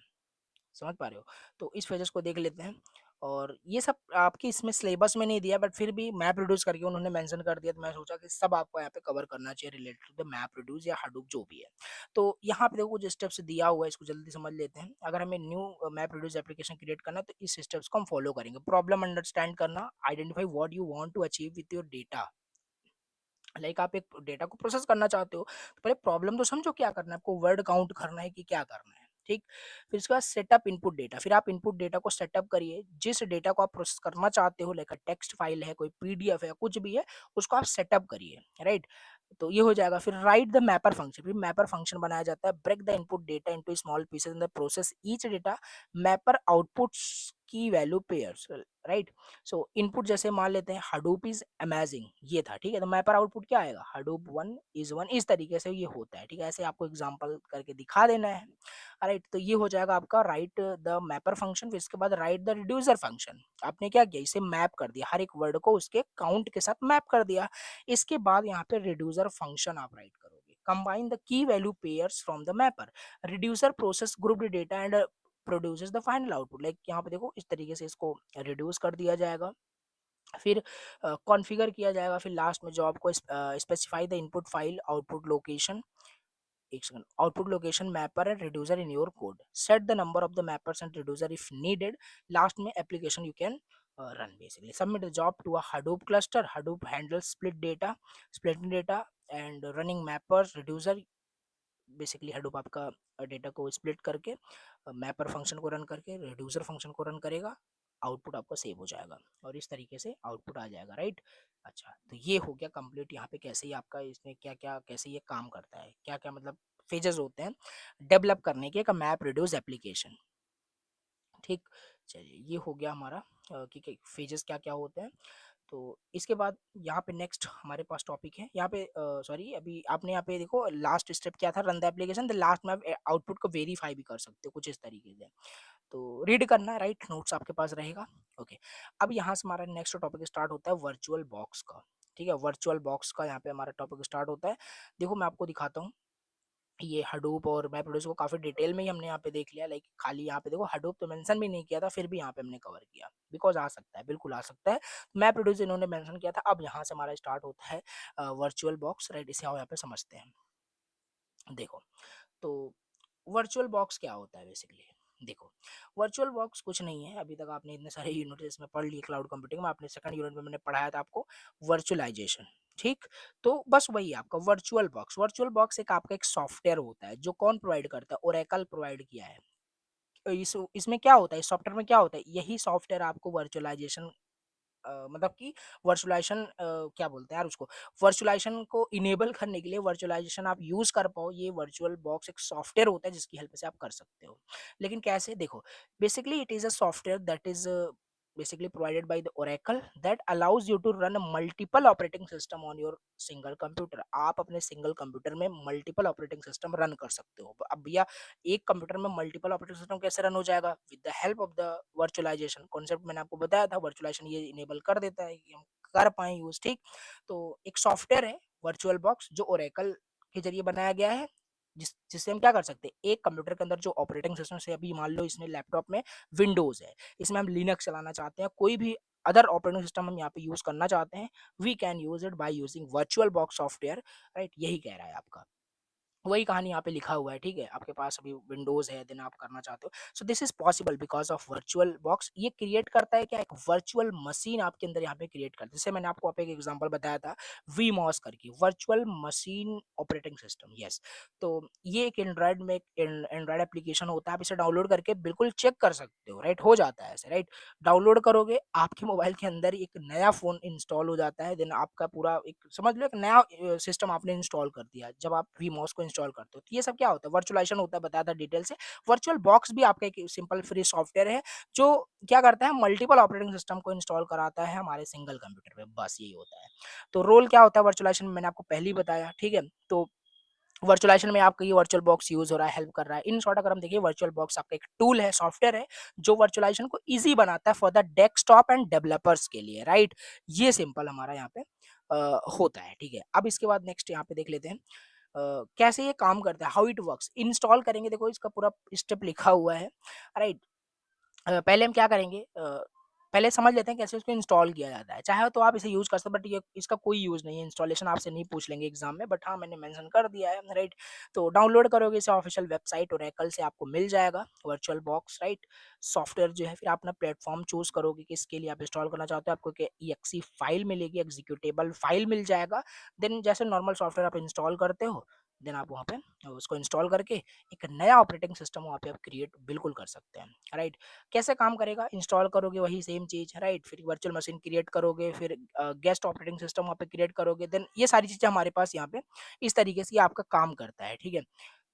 समझ पा रहे हो? तो इस फेजेस को देख लेते हैं, और ये सब आपकी इसमें सिलेबस में नहीं दिया, बट फिर भी मैप रिड्यूस करके उन्होंने मेंशन कर दिया, तो मैं सोचा कि सब आपको यहाँ पे कवर करना चाहिए related to the map reduce या हडूप जो भी है। तो यहाँ पे देखो कुछ स्टेप्स दिया हुआ है, इसको जल्दी समझ लेते हैं। अगर हमें new map reduce application create करना है तो इस स्टेप्स को हम फॉलो करेंगे। प्रॉब्लम अंडरस्टैंड करना, identify what you want to achieve with your data. Like आप एक डेटा को प्रोसेस करना चाहते हो, तो पहले प्रॉब्लम तो समझो क्या करना है आपको, वर्ड काउंट करना है कि क्या करना है, ठीक? फिर उसके बाद सेटअप इनपुट डेटा, फिर आप इनपुट डेटा को सेटअप करिए, जिस डेटा को आप प्रोसेस करना चाहते हो, लाइक टेक्स्ट फाइल है, कोई पीडीएफ है, कुछ भी है, उसको आप सेटअप करिए, राइट? तो ये हो जाएगा। फिर राइट द मैपर फंक्शन, फिर मैपर फंक्शन बनाया जाता है, break the input data into small pieces in the process each data mapper outputs key value pairs, right? So input जैसे मान लेते हैं हडूप इज अमेजिंग, ये था, ठीक है? तो मैपर आउटपुट क्या आएगा, हडूप 1 इज 1, इस तरीके से ये होता है, ठीक है? ऐसे आपको एग्जांपल करके दिखा देना है, राइट? तो ये हो जाएगा आपका राइट द मैपर फंक्शन। फिर इसके बाद राइट द रिड्यूसर फंक्शन, आपने क्या किया, इसे मैप कर दिया, हर एक वर्ड को उसके काउंट के साथ मैप कर दिया। इसके बाद यहाँ पे रिड्यूसर फंक्शन आप राइट करोगे, combine the key value pairs from the mapper, reducer process group data and produces the final output. Like यहाँ पे देखो इस तरीके से इसको रिड्यूस कर दिया जाएगा, फिर कॉन्फ़िगर किया जाएगा, फिर लास्ट में जो आपको specify the input file output location, एक second, output location mapper and reducer in your code, set the number of the mappers and reducer if needed, last में application you can run basically. Submit the job to a Hadoop cluster. Hadoop handles splitting data and running mappers, reducer। Basically Hadoop आपका data को split करके mapper function को run करके reducer function को run करेगा, output आपका save हो जाएगा और इस तरीके से आउटपुट आ जाएगा, राइट? अच्छा, तो ये हो गया कंप्लीट। यहाँ पे कैसे ही आपका इसमें क्या क्या कैसे ये काम करता है, क्या क्या मतलब फेजेस होते हैं डेवलप करने के एक मैप रिड्यूस एप्लीकेशन, ठीक? चलिए ये हो गया हमारा कि फेजेस क्या क्या होते हैं। तो इसके बाद यहाँ पे नेक्स्ट हमारे पास टॉपिक है, यहाँ पे सॉरी अभी आपने यहाँ पे देखो लास्ट स्टेप क्या था, run the application, the last में आप आउटपुट को वेरीफाई भी कर सकते हो कुछ इस तरीके से। तो रीड करना है, राइट? नोट्स आपके पास रहेगा, ओके? अब यहाँ से हमारा नेक्स्ट टॉपिक स्टार्ट होता है वर्चुअल बॉक्स का, ठीक है? वर्चुअल बॉक्स का यहाँ पे हमारा टॉपिक स्टार्ट होता है। देखो मैं आपको दिखाता हूँ, ये हडूप और मैप रिड्यूस को काफ़ी डिटेल में ही हमने यहाँ पे देख लिया, लाइक खाली यहाँ पे देखो हडूप तो मेंशन भी नहीं किया था, फिर भी यहाँ पे हमने कवर किया, बिकॉज आ सकता है, बिल्कुल आ सकता है। मैप रिड्यूस इन्होंने मेंशन किया था। अब यहाँ से हमारा स्टार्ट होता है वर्चुअल बॉक्स, राइट? इसे आओ यहाँ पे समझते हैं। देखो, तो वर्चुअल बॉक्स क्या होता है बेसिकली, देखो वर्चुअल बॉक्स कुछ नहीं है, अभी तक आपने इतने सारे यूनिट इसमें पढ़ लिए क्लाउड कंप्यूटिंग में, आपने सेकंड यूनिट में मैंने पढ़ाया था आपको वर्चुअलाइजेशन, ठीक? तो बस वही है आपका वर्चुअल बॉक्स। वर्चुअल बॉक्स एक आपका एक सॉफ्टवेयर होता है जो कौन प्रोवाइड करता है, ओरेकल प्रोवाइड किया है। इसमें क्या होता है, इस सॉफ्टवेयर में क्या होता है, यही सॉफ्टवेयर आपको वर्चुअलाइजेशन मतलब कि वर्चुअलाइजेशन क्या बोलते हैं यार उसको, वर्चुअलाइजेशन को इनेबल करने के लिए, वर्चुअलाइजेशन आप यूज कर पाओ, ये वर्चुअल बॉक्स एक सॉफ्टवेयर होता है जिसकी हेल्प से आप कर सकते हो। लेकिन कैसे, देखो basically it is a software that is basically provided by the Oracle that allows you to run a multiple operating system on your single computer। आप अपने सिंगल कंप्यूटर में मल्टीपल ऑपरेटिंग सिस्टम रन कर सकते हो। अब भैया एक computer में मल्टीपल ऑपरेटिंग सिस्टम कैसे रन हो जाएगा, with the help of the virtualisation. Concept मैंने आपको बताया था, वर्चुअलाइजेशन ये इनेबल कर देता है कि हम कर पाए यूज, ठीक? तो एक सॉफ्टवेयर है वर्चुअल बॉक्स जो ओरेकल के जरिए बनाया गया है, जिससे हम क्या कर सकते हैं, एक कंप्यूटर के अंदर जो ऑपरेटिंग सिस्टम से, अभी मान लो इसमें लैपटॉप में विंडोज है, इसमें हम लिनक्स चलाना चाहते हैं, कोई भी अदर ऑपरेटिंग सिस्टम हम यहाँ पे यूज करना चाहते हैं, we can use it by using VirtualBox software, right? यही कह रहा है आपका, वही कहानी यहाँ पे लिखा हुआ है, ठीक है? आपके पास अभी विंडोज है, देन आप करना चाहते हो, so this is possible because of virtual box. ये क्रिएट करता है क्या, एक वर्चुअल मशीन आपके अंदर यहाँ पे क्रिएट करता है। जैसे मैंने आपको आप एक एग्जांपल बताया था वीमॉस करके, virtual machine operating system, yes. तो ये एक एंड्रॉयड में एंड्रॉयड एप्लीकेशन होता है, आप इसे डाउनलोड करके बिल्कुल चेक कर सकते हो, राइट? हो जाता है ऐसे, राइट? डाउनलोड करोगे, आपके मोबाइल के अंदर एक नया फोन इंस्टॉल हो जाता है, देन आपका पूरा एक समझ लो एक नया सिस्टम आपने इंस्टॉल कर दिया जब आप वीमॉस को इंस्टॉल इंस्टॉल करते हो। तो ये सब क्या होता है, वर्चुअलाइजेशन होता है, बताया था डिटेल से। वर्चुअल बॉक्स भी आपका एक सिंपल फ्री सॉफ्टवेयर है जो क्या करता है, मल्टीपल ऑपरेटिंग सिस्टम को इंस्टॉल कराता है हमारे सिंगल कंप्यूटर पे, बस यही होता है। तो रोल क्या होता है वर्चुअलाइजेशन में, मैंने आपको पहले ही बताया, ठीक है। तो वर्चुअलाइजेशन में आपका ये वर्चुअल बॉक्स यूज हो रहा है, हेल्प कर रहा है। इन शॉर्ट अगर हम देखिए, वर्चुअल बॉक्स आपका एक टूल है, सॉफ्टवेयर है, जो वर्चुअलाइजेशन को इजी बनाता है for the desktop and developers के लिए, राइट। ये सिंपल हमारा यहाँ पे होता है, ठीक है। अब इसके बाद नेक्स्ट यहाँ पे देख लेते हैं कैसे ये काम करता है, हाउ इट वर्क्स। इंस्टॉल करेंगे, देखो इसका पूरा स्टेप लिखा हुआ है, राइट। पहले हम क्या करेंगे, पहले समझ लेते हैं कैसे उसको इंस्टॉल किया जाता है। चाहे तो आप इसे यूज़ कर सकते हो, बट ये इसका कोई यूज़ नहीं है, इंस्टॉलेशन आपसे नहीं पूछ लेंगे एग्जाम में, बट हाँ मैंने मेंशन कर दिया है, राइट। तो डाउनलोड करोगे इसे ऑफिशियल वेबसाइट ओरेकल से, आपको मिल जाएगा वर्चुअल बॉक्स, राइट। सॉफ्टवेयर जो है, फिर आप अपना प्लेटफॉर्म चूज करोगे कि इसके लिए आप इंस्टॉल करना चाहते हो, आपको EXE फाइल मिलेगी, एग्जीक्यूटेबल फाइल मिल जाएगा। देन जैसे नॉर्मल सॉफ्टवेयर आप इंस्टॉल करते हो, देन आप वहाँ पे उसको इंस्टॉल करके एक नया ऑपरेटिंग सिस्टम वहाँ पे आप क्रिएट बिल्कुल कर सकते हैं, राइट। कैसे काम करेगा, इंस्टॉल करोगे वही सेम चीज, राइट। फिर वर्चुअल मशीन क्रिएट करोगे, फिर गेस्ट ऑपरेटिंग सिस्टम वहाँ पे क्रिएट करोगे, देन ये सारी चीजें हमारे पास यहाँ पे इस तरीके से ये आपका काम करता है, ठीक है।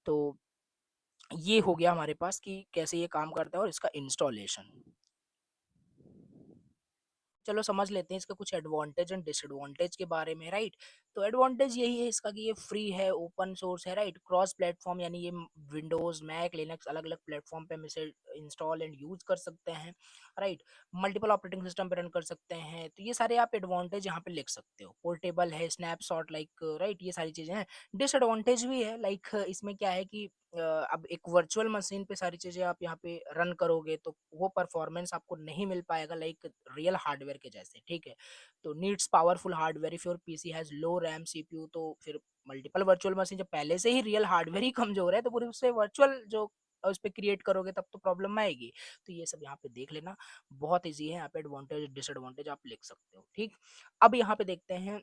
तो ये हो गया हमारे पास कि कैसे ये काम करता है और इसका इंस्टॉलेशन। चलो समझ लेते हैं इसके कुछ एडवांटेज एंड डिसएडवांटेज के बारे में, राइट। तो एडवांटेज यही है इसका कि ये फ्री है, ओपन सोर्स है, राइट। क्रॉस प्लेटफॉर्म, यानी ये विंडोज, मैक, लिनक्स अलग अलग प्लेटफॉर्म पे हम इसे इंस्टॉल एंड यूज कर सकते हैं, राइट। मल्टीपल ऑपरेटिंग सिस्टम पे रन कर सकते हैं, तो ये सारे आप एडवांटेज यहाँ पे लिख सकते हो। पोर्टेबल है, स्नैपशॉट लाइक, राइट, ये सारी चीजें हैं। डिसएडवांटेज भी है, लाइक इसमें क्या है कि अब एक वर्चुअल मशीन पे सारी चीजें आप यहाँ पे रन करोगे तो वो परफॉर्मेंस आपको नहीं मिल पाएगा लाइक रियल हार्डवेयर के जैसे, ठीक है। तो needs powerful hardware, if your PC has low RAM CPU, तो फिर मल्टीपल वर्चुअल मशीन जब पहले से ही रियल हार्डवेयर ही कमजोर है, तो पूरे उससे वर्चुअल जो उस पे क्रिएट करोगे तब तो प्रॉब्लम आएगी। तो ये सब यहाँ पे देख लेना, बहुत ईजी है, यहाँ पे एडवांटेज डिसएडवांटेज आप लिख सकते हो, ठीक। अब यहाँ पे देखते हैं,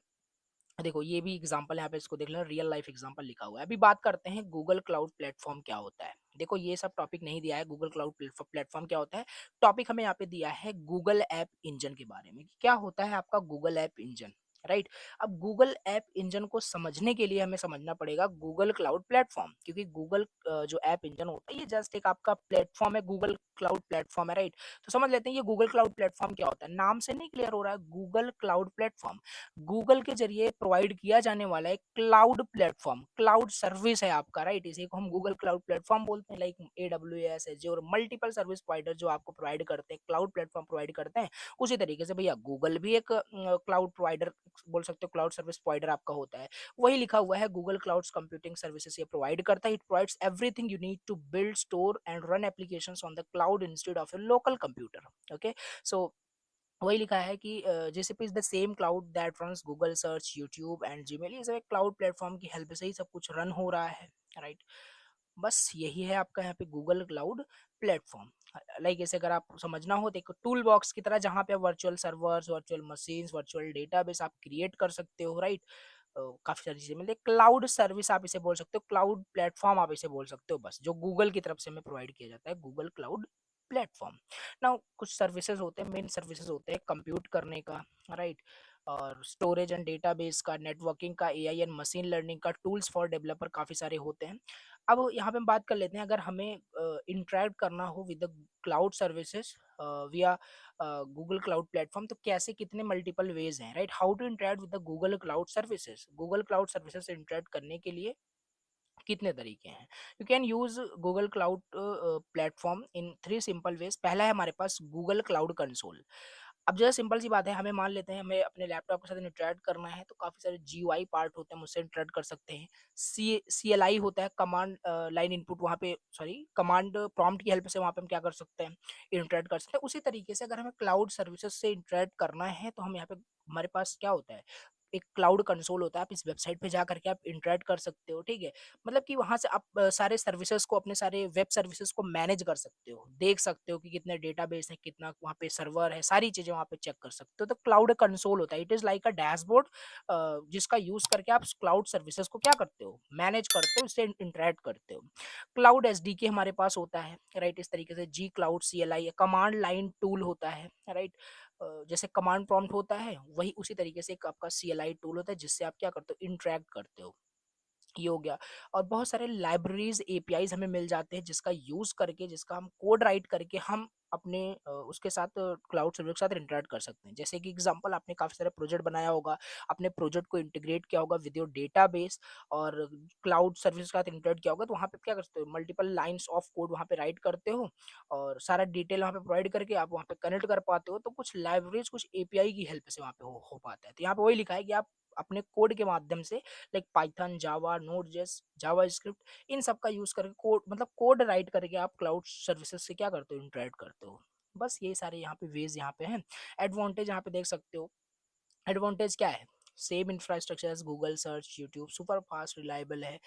देखो ये भी एग्जांपल यहाँ पे इसको देख लेना, रियल लाइफ एग्जांपल लिखा हुआ है। अभी बात करते हैं गूगल क्लाउड प्लेटफॉर्म क्या होता है। देखो ये सब टॉपिक नहीं दिया है गूगल क्लाउड प्लेटफॉर्म क्या होता है, टॉपिक हमें यहाँ पे दिया है गूगल ऐप इंजन के बारे में, कि क्या होता है आपका गूगल ऐप इंजन, राइट। अब गूगल ऐप इंजन को समझने के लिए हमें समझना पड़ेगा गूगल क्लाउड प्लेटफॉर्म, क्योंकि गूगल जो ऐप इंजन होता है ये जस्ट एक आपका प्लेटफॉर्म है, गूगल क्लाउड प्लेटफॉर्म है, राइट। तो समझ लेते हैं ये गूगल क्लाउड प्लेटफॉर्म क्या होता है, नाम से नहीं क्लियर हो रहा है, गूगल क्लाउड प्लेटफॉर्म गूगल के जरिए प्रोवाइड किया जाने वाला एक क्लाउड प्लेटफॉर्म, क्लाउड सर्विस है आपका, राइट। इसी को हम गूगल क्लाउड प्लेटफॉर्म बोलते हैं, like AWS, Azure, multiple service provider जो आपको प्रोवाइड करते हैं, क्लाउड प्लेटफॉर्म प्रोवाइड करते हैं। उसी तरीके से भैया गूगल भी एक क्लाउड प्रोवाइडर बोल सकते हो, क्लाउड सर्विस प्रोवाइडर आपका होता है। वही लिखा हुआ है गूगल क्लाउड कंप्यूटिंग सर्विसेज ये प्रोवाइड करता है, it provides everything you need to build, store and run applications on the cloud instead of a local computer, okay. So वही लिखा है कि GCP is the same cloud that runs Google search, YouTube and Gmail. ये सब एक cloud platform की help से ही सब कुछ रन हो रहा है, राइट। बस यही है आपका यहाँ पे गूगल क्लाउड प्लेटफॉर्म। लाइक ऐसे अगर आप समझना हो तो एक टूल बॉक्स की तरह, जहाँ पे virtual servers, virtual machines, virtual database आप क्रिएट कर सकते हो, राइट। काफी सारी चीजें मिलती है, क्लाउड सर्विस आप इसे बोल सकते हो, क्लाउड प्लेटफॉर्म आप इसे बोल सकते हो, बस जो गूगल की तरफ से हमें प्रोवाइड किया जाता है, गूगल क्लाउड प्लेटफॉर्म। नाउ कुछ सर्विसेज होते हैं, मेन सर्विसेज होते हैं कंप्यूट करने का, राइट, और स्टोरेज एंड डेटाबेस का, नेटवर्किंग का, एआई एंड मशीन लर्निंग का, टूल्स फॉर डेवलपर, काफ़ी सारे होते हैं। अब यहाँ पे हम बात कर लेते हैं, अगर हमें इंटरेक्ट करना हो with the cloud services via Google cloud platform, तो कैसे कितने मल्टीपल वेज हैं, right. How to interact with the Google cloud services, Google cloud services से इंटरेक्ट करने के लिए कितने तरीके हैं। You can use Google cloud platform in 3 simple ways. पहला है हमारे पास गूगल क्लाउड कंसोल। अब जो है सिंपल सी बात है, हमें मान लेते हैं हमें अपने लैपटॉप के साथ इंटरेक्ट करना है, तो काफी सारे GUI पार्ट होते हैं, मुझसे इंटरेक्ट कर सकते हैं। CLI होता है, कमांड लाइन इनपुट, वहाँ पे सॉरी कमांड प्रॉम्प्ट की हेल्प से वहाँ पे हम क्या कर सकते हैं, इंटरेक्ट कर सकते हैं। उसी तरीके से अगर हमें क्लाउड सर्विसेज से इंटरेक्ट करना है, तो हम यहाँ पे हमारे पास क्या होता है, एक क्लाउड कंसोल होता है, आप इस वेबसाइट पे जा करके आप इंटरेक्ट कर सकते हो, ठीक है। मतलब कि वहां से आप सारे सर्विसेज को, अपने सारे वेब सर्विसेज को मैनेज कर सकते हो, देख सकते हो कि कितने डेटाबेस है, कितना वहाँ पे सर्वर है, सारी चीजें वहाँ पे चेक कर सकते हो। तो क्लाउड कंसोल होता है, it is like a dashboard, जिसका यूज करके आप क्लाउड सर्विसेज को क्या करते हो, मैनेज करते हो, उससे इंटरेक्ट करते हो। क्लाउड SDK हमारे पास होता है, राइट। इस तरीके से G cloud CLI command line tool होता है, राइट। जैसे कमांड प्रॉम्प्ट होता है, वही उसी तरीके से एक आपका CLI टूल होता है, जिससे आप क्या करते हो, इंटरेक्ट करते हो। ये हो गया। और बहुत सारे लाइब्रेरीज एपीआईज हमें मिल जाते हैं जिसका यूज करके, जिसका हम कोड राइट करके हम अपने उसके साथ क्लाउड सर्विस के साथ इंटरेक्ट कर सकते हैं। जैसे कि एग्जांपल, आपने काफी सारे प्रोजेक्ट बनाया होगा, अपने प्रोजेक्ट को इंटीग्रेट किया होगा विद योर डेटाबेस और क्लाउड सर्विस के साथ इंटरेक्ट किया होगा, तो वहाँ पे क्या करते हो, मल्टीपल लाइंस ऑफ कोड वहाँ पे राइट करते हो और सारा डिटेल वहाँ पे प्रोवाइड करके आप वहाँ पे कनेक्ट कर पाते हो। तो कुछ लाइब्रेरीज, कुछ एपीआई की हेल्प से वहाँ पे हो पाता है। तो यहाँ पे वही लिखा है कि आप अपने कोड के माध्यम से, लाइक पाइथन, जावा, नोड.जेएस, जावास्क्रिप्ट, इन सब का यूज करके कोड, मतलब कोड राइट करके आप क्लाउड सर्विसेज से क्या करते हो, इंटरेक्ट करते हो। बस ये सारे यहाँ पे वेज यहाँ पे हैं। एडवांटेज यहाँ पे देख सकते हो। एडवांटेज क्या है, same infrastructure as Google search, YouTube, super fast, reliable है।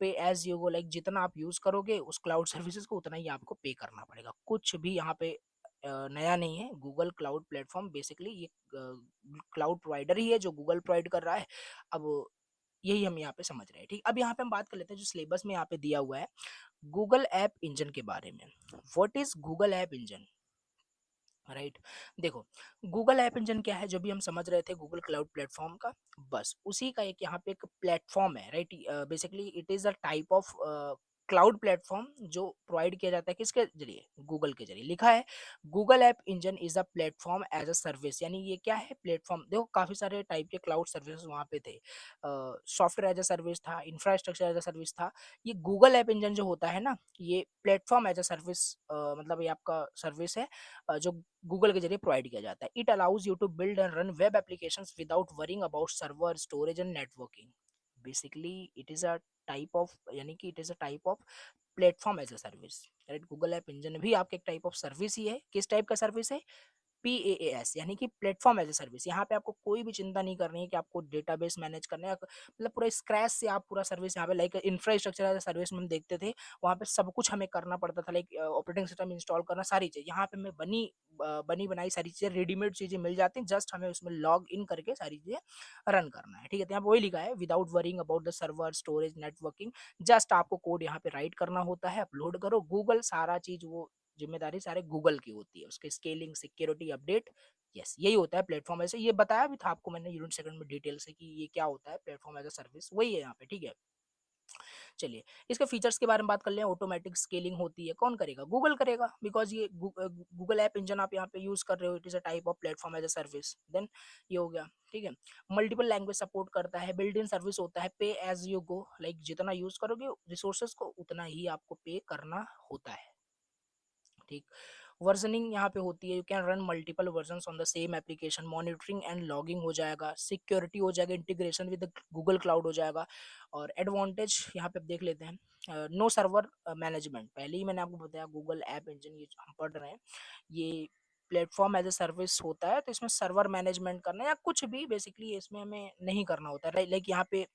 Pay as you go, like जितना आप यूज करोगे उस क्लाउड सर्विसेज को उतना ही आपको पे करना पड़ेगा। कुछ भी यहाँ पे नया नहीं है। गूगल क्लाउड प्लेटफॉर्म बेसिकली ये क्लाउड प्रोवाइडर ही है जो गूगल प्रोवाइड कर रहा है। अब यही हम यहाँ पे समझ रहे हैं, ठीक। अब यहाँ पे हम बात कर लेते हैं जो सिलेबस में यहाँ पे दिया हुआ है, गूगल ऐप इंजन के बारे में। What is Google app engine, right. देखो, गूगल ऐप इंजन क्या है, जो भी हम समझ रहे थे गूगल क्लाउड प्लेटफॉर्म का, बस उसी का एक यहाँ पे एक प्लेटफॉर्म है, right. Basically it is a type of cloud platform जो प्रोवाइड किया जाता है किसके जरिए, गूगल के जरिए। लिखा है Google app engine is a platform as a service, यानी ये क्या है, प्लेटफॉर्म। देखो काफी सारे टाइप के क्लाउड सर्विस वहाँ पे थे, सॉफ्टवेयर एज अ सर्विस था, इंफ्रास्ट्रक्चर एज अ सर्विस था। ये गूगल ऐप इंजन जो होता है ना, ये प्लेटफॉर्म एज अ सर्विस, मतलब ये आपका सर्विस है जो गूगल के जरिए प्रोवाइड किया जाता है। It allows you to build and run web applications without worrying about server, storage and networking. Basically it is a type of, यानी कि it is a type of platform as a service, right. Google app engine भी आपके एक type of service ही है। किस type का service है, PaaS, यानी कि प्लेटफॉर्म एज ए सर्विस। यहाँ पे आपको कोई भी चिंता नहीं करनी है कि आपको डेटाबेस मैनेज करना है, मतलब पूरा स्क्रैच से आप पूरा सर्विस यहाँ पे, like infrastructure as a service में हम देखते थे, वहाँ पे सब कुछ हमें करना पड़ता था, लाइक ऑपरेटिंग सिस्टम इंस्टॉल करना, सारी चीज़ यहाँ पे हमें बनी बनाई सारी चीज़ें, रेडीमेड चीज़ें मिल जाती हैं, जस्ट हमें उसमें लॉग इन करके सारी चीज़ें रन करना है, ठीक है। तो यहाँ पे वही लिखा है, without worrying about the server, storage, networking, just आपको कोड यहाँ पे राइट करना होता है, अपलोड करो, गूगल सारा चीज़, वो जिम्मेदारी सारे गूगल की होती है, उसके स्केलिंग, सिक्योरिटी, अपडेट, यस, यही होता है प्लेटफॉर्म। ऐसे ये बताया भी था आपको मैंने यूनिट सेकंड में डिटेल से कि ये क्या होता है प्लेटफॉर्म एज अ सर्विस, वही है यहाँ पे, ठीक है। चलिए, इसके फीचर्स के बारे में बात कर लें। ऑटोमेटिक स्केलिंग होती है, कौन करेगा, गूगल करेगा, बिकॉज ये गूगल ऐप इंजन आप यहाँ पे यूज कर रहे हो, it is a type of platform as a service. Then ये हो गया, ठीक है। मल्टीपल लैंग्वेज सपोर्ट करता है, बिल्ट इन सर्विस होता है, pay as you go, like जितना यूज करोगे रिसोर्सेज को उतना ही आपको पे करना होता है, ठीक। वर्जनिंग यहाँ पे होती है, you can run multiple versions on the same application, monitoring and logging हो जाएगा, सिक्योरिटी हो जाएगा, इंटीग्रेशन विद गूगल क्लाउड हो जाएगा। और एडवांटेज यहाँ पे देख लेते हैं, नो सर्वर मैनेजमेंट, पहले ही मैंने आपको बताया गूगल ऐप इंजन ये जो हम पढ़ रहे हैं, ये प्लेटफॉर्म एज ए सर्विस होता है, तो इसमें सर्वर मैनेजमेंट करना या कुछ भी बेसिकली इसमें हमें नहीं करना होता है, लाइक यहाँ पे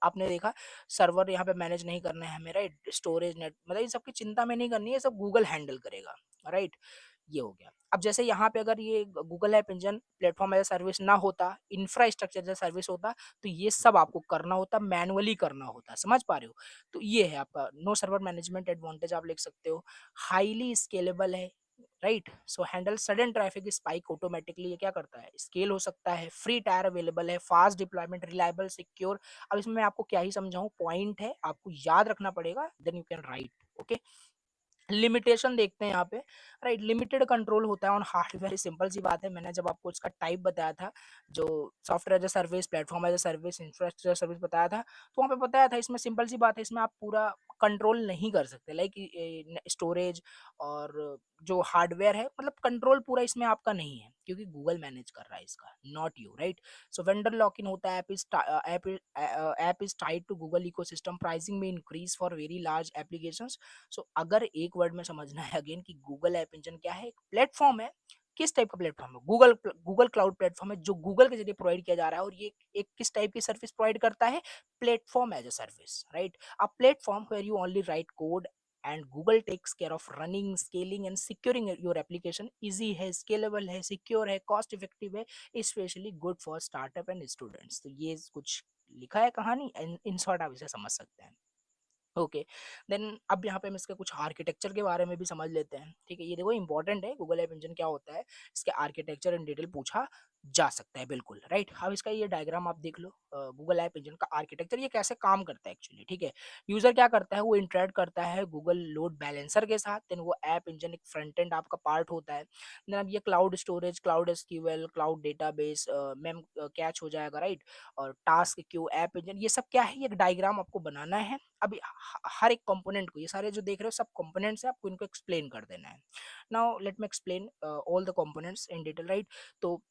आपने देखा सर्वर यहाँ पे मैनेज नहीं करना है हमें, राइट। स्टोरेज, नेट, मतलब इन सब की चिंता में नहीं करनी है, सब गूगल हैंडल करेगा, राइट। ये हो गया। अब जैसे यहाँ पे अगर ये Google app engine platform as service ना होता, इंफ्रास्ट्रक्चर एज सर्विस होता, तो ये सब आपको करना होता, मैनुअली करना होता, समझ पा रहे हो। तो ये है आपका नो सर्वर मैनेजमेंट, एडवांटेज आप लिख सकते हो। हाईली स्केलेबल है, right, so handle sudden traffic spike automatically, ये क्या करता है, स्केल हो सकता है, फ्री टायर अवेलेबल है, फास्ट डिप्लॉयमेंट, रिलायबल, सिक्योर। अब इसमें मैं आपको क्या ही समझाऊं, पॉइंट है आपको याद रखना पड़ेगा, then you can right, okay. Limitation देखते हैं यहाँ पे, राइट। लिमिटेड कंट्रोल होता है ऑन हार्डवेयर, सिंपल सी बात है, मैंने जब आपको इसका टाइप बताया था, जो software as a service, platform as a service, infrastructure service बताया था, तो वहाँ पे बताया था इसमें सिंपल सी बात है, इसमें आप पूरा कंट्रोल नहीं कर सकते, लाइक स्टोरेज और जो हार्डवेयर है, मतलब कंट्रोल पूरा इसमें आपका नहीं है, क्योंकि गूगल मैनेज कर रहा है इसका, not you, right. So vendor lock in होता है, app is tied to Google ecosystem, pricing में increase for very large applications. So अगर एक वर्ड में समझना है अगेन कि गूगल ऐप इंजन क्या है, एक प्लेटफॉर्म है। किस टाइप का प्लेटफॉर्म है, गूगल क्लाउड प्लेटफॉर्म है जो गूगल के जरिए प्रोवाइड किया जा रहा है, और ये एक किस टाइप की सर्विस प्रोवाइड करता है, platform as a service, right. A platform where you only write code and Google takes care of running, scaling and securing your application. Easy है, स्केलेबल है, सिक्योर है, कॉस्ट इफेक्टिव है, specially good for startup and students. तो ये कुछ लिखा है कहानी, इन शॉर्ट आप इसे समझ सकते हैं, ओके। देन अब यहाँ पे हम इसके कुछ आर्किटेक्चर के बारे में भी समझ लेते हैं, ठीक है। ये देखो इंपॉर्टेंट है, गूगल ऐप इंजन क्या होता है, इसके आर्किटेक्चर इन डिटेल पूछा जा सकता है, बिल्कुल राइट। अब इसका ये डायग्राम आप देख लो, गूगल ऐप इंजन का आर्किटेक्चर ये कैसे काम करता है एक्चुअली, ठीक है। यूजर क्या करता है, वो इंटरेक्ट करता है गूगल लोड बैलेंसर के साथ, देन वो ऐप इंजन एक फ्रंट एंड आपका पार्ट होता है। देन अब ये cloud storage, cloud SQL, cloud database, ma'am catch हो जाएगा, राइट। और टास्क क्यू, ऐप इंजन, ये सब क्या है, ये एक डायग्राम आपको बनाना है। अभी हर एक कंपोनेंट को, ये सारे जो देख रहे हो सब कंपोनेंट्स है, आपको इनको एक्सप्लेन कर देना है। Now let me explain all the components in detail, right. तो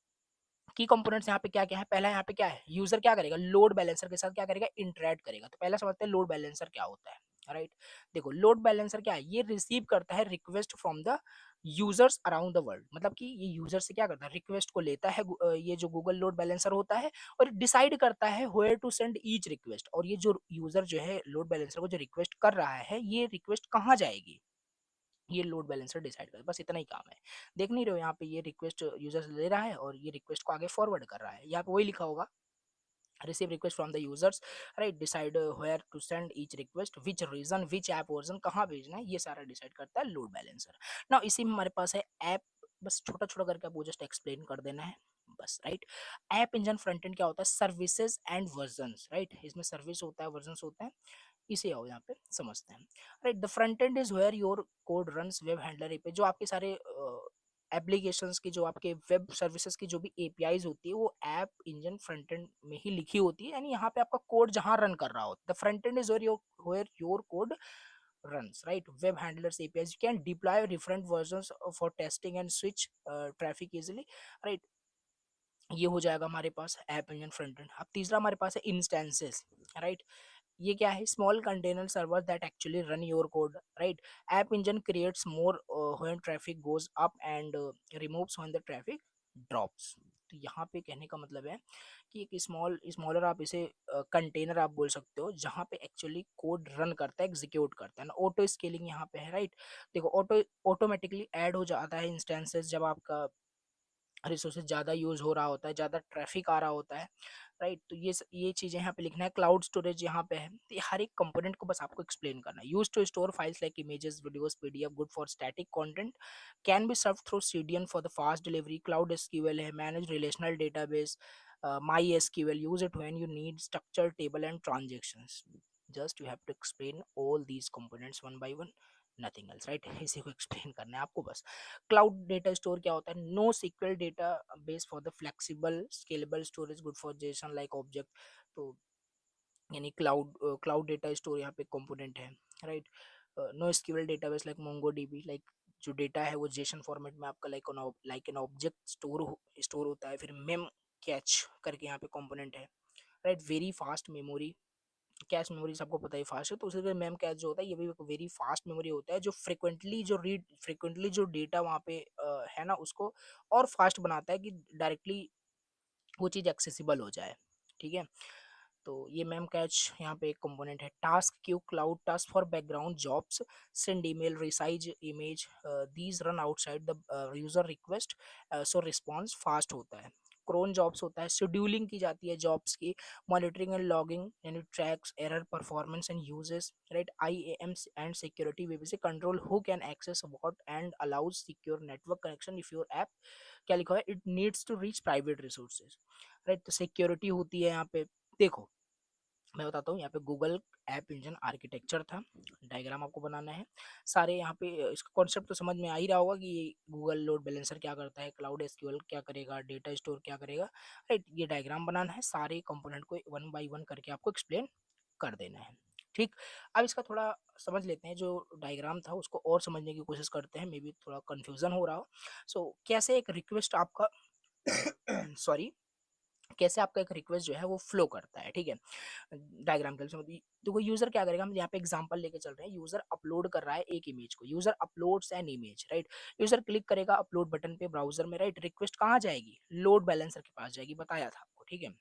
की कंपोनेंट्स यहाँ पे क्या क्या है, पहला यहाँ पे क्या है, यूजर क्या करेगा, लोड बैलेंसर के साथ क्या करेगा, इंटरेक्ट करेगा। तो पहला समझते हैं लोड बैलेंसर क्या होता है, राइट। देखो लोड बैलेंसर क्या है, ये रिसीव करता है request from the users around the world, मतलब कि ये यूजर से क्या करता है, रिक्वेस्ट को लेता है, ये जो गूगल लोड बैलेंसर होता है, और डिसाइड करता है where to send each request. और ये जो यूजर जो है लोड बैलेंसर को जो रिक्वेस्ट कर रहा है, ये रिक्वेस्ट कहाँ जाएगी, ये लोड बैलेंसर डिसाइड कर, बस इतना ही काम है। देख नहीं रहे हो यहाँ पे, ये रिक्वेस्ट यूजर से ले रहा है और ये रिक्वेस्ट को आगे फॉरवर्ड कर रहा है, यहाँ पे वही लिखा होगा, receive request from the users, right, decide where to send each request, which region, which app version, कहाँ भेजना है, ये सारा डिसाइड करता है लोड बैलेंसर। ना इसी में हमारे पास है ऐप, बस छोटा छोटा करके आपको जस्ट एक्सप्लेन कर देना है बस, right. App engine front end क्या होता है, सर्विसेज एंड वर्जन्स, राइट, इसमें सर्विस होता है, वर्जन्स होता है, इसे आओ यहाँ पे समझते हैं, right. The front end is where your code runs, web handler API, जो आपके सारे एप्लीकेशंस की, जो आपके वेब सर्विसेज की जो भी एपीआईज होती है, वो ऐप इंजन फ्रंट एंड में ही लिखी होती है, यानी यहाँ पे आपका कोड जहाँ रन कर रहा होता है। The front end is where your code runs, right. Web handlers APIs, you can deploy different versions for testing and switch traffic easily, right। ये हो जाएगा हमारे पास ऐप इंजन फ्रंट एंड। अब तीसरा हमारे पास है इंस्टेंसेस, राइट। ये क्या है, small container server that actually run your code, right. App engine creates more when traffic goes up and removes when the traffic drops. तो यहाँ पे कहने का मतलब है कि एक स्मॉलर आप इसे कंटेनर आप बोल सकते हो, जहाँ पे एक्चुअली कोड रन करता है, एग्जीक्यूट करता है ना। ऑटो स्केलिंग यहाँ पे है, राइट। देखो ऑटोमेटिकली ऐड हो जाता है इंस्टेंसेस जब आपका रिसोर्सेज ज़्यादा यूज हो रहा होता है, ज़्यादा ट्रैफिक आ रहा होता है, राइट। तो ये चीज़ें यहाँ पे लिखना है। क्लाउड स्टोरेज यहाँ पे है, तो ये हर एक कंपोनेंट को बस आपको एक्सप्लेन करना है। Use to store files like images, videos, PDF, good for static content, can be serve through CDN for the fast delivery. Cloud SQL है, manage relational database, MySQL, use it when you need structure table and transactions. Just you have to explain all these components one by one, nothing else, right. इसी को explain करना है आपको बस। Cloud data store क्या होता है, NoSQL database for the flexible scalable storage, good for JSON like object. तो यानी क्लाउड डेटा स्टोर यहाँ पे कंपोनेंट है, right. No scalable database like MongoDB, like जो डेटा है वो जेसन फॉर्मेट में आपका लाइक एन ऑब्जेक्ट स्टोर होता है। फिर मेम कैच करके यहाँ पे कंपोनेंट है, right. Very fast memory, cache memory सबको पता है फास्ट है, तो उसी तरह मेम कैश जो होता है, ये भी एक वेरी फास्ट मेमोरी होता है, जो फ्रिक्वेंटली जो डेटा वहाँ पे है ना, उसको और फास्ट बनाता है कि डायरेक्टली वो चीज़ एक्सेसिबल हो जाए, ठीक है। तो ये मेम कैच यहाँ पे एक कंपोनेंट है। Task Q, cloud task for background jobs, send email, resize image, these run outside the user request, so response fast होता है। क्रोन जॉब्स होता है, शेड्यूलिंग की जाती है जॉब्स की, मॉनिटरिंग एंड लॉगिंग, यानी tracks error, performance and usages, right. IAM and security वे से control who can access what and allows secure network connection if your app, क्या लिखा है, it needs to reach private resources, right. तो security होती है यहाँ पे, देखो मैं बताता हूँ, यहाँ पे गूगल ऐप इंजन आर्किटेक्चर था, डायग्राम आपको बनाना है सारे। यहाँ पे इसका कॉन्सेप्ट तो समझ में आ ही रहा होगा कि ये गूगल लोड बैलेंसर क्या करता है, क्लाउड एसक्यूएल क्या करेगा, डेटा स्टोर क्या करेगा, राइट। ये डायग्राम बनाना है, सारे कंपोनेंट को वन बाय वन करके आपको एक्सप्लेन कर देना है, ठीक। अब इसका थोड़ा समझ लेते हैं, जो डायग्राम था उसको और समझने की कोशिश करते हैं, मे बी थोड़ा कंफ्यूजन हो रहा हो। सो कैसे एक रिक्वेस्ट आपका सॉरी, कैसे आपका एक रिक्वेस्ट जो है वो फ्लो करता है, ठीक है। डायग्राम के समझिए, देखो यूजर क्या करेगा, हम यहाँ पे एग्जांपल लेके चल रहे हैं। यूजर अपलोड कर रहा है एक इमेज को, user uploads an image, right. User click करेगा अपलोड बटन पे ब्राउजर में, राइट। रिक्वेस्ट कहाँ जाएगी, लोड बैलेंसर के पास जाएगी, बताया था आपको, ठीक है।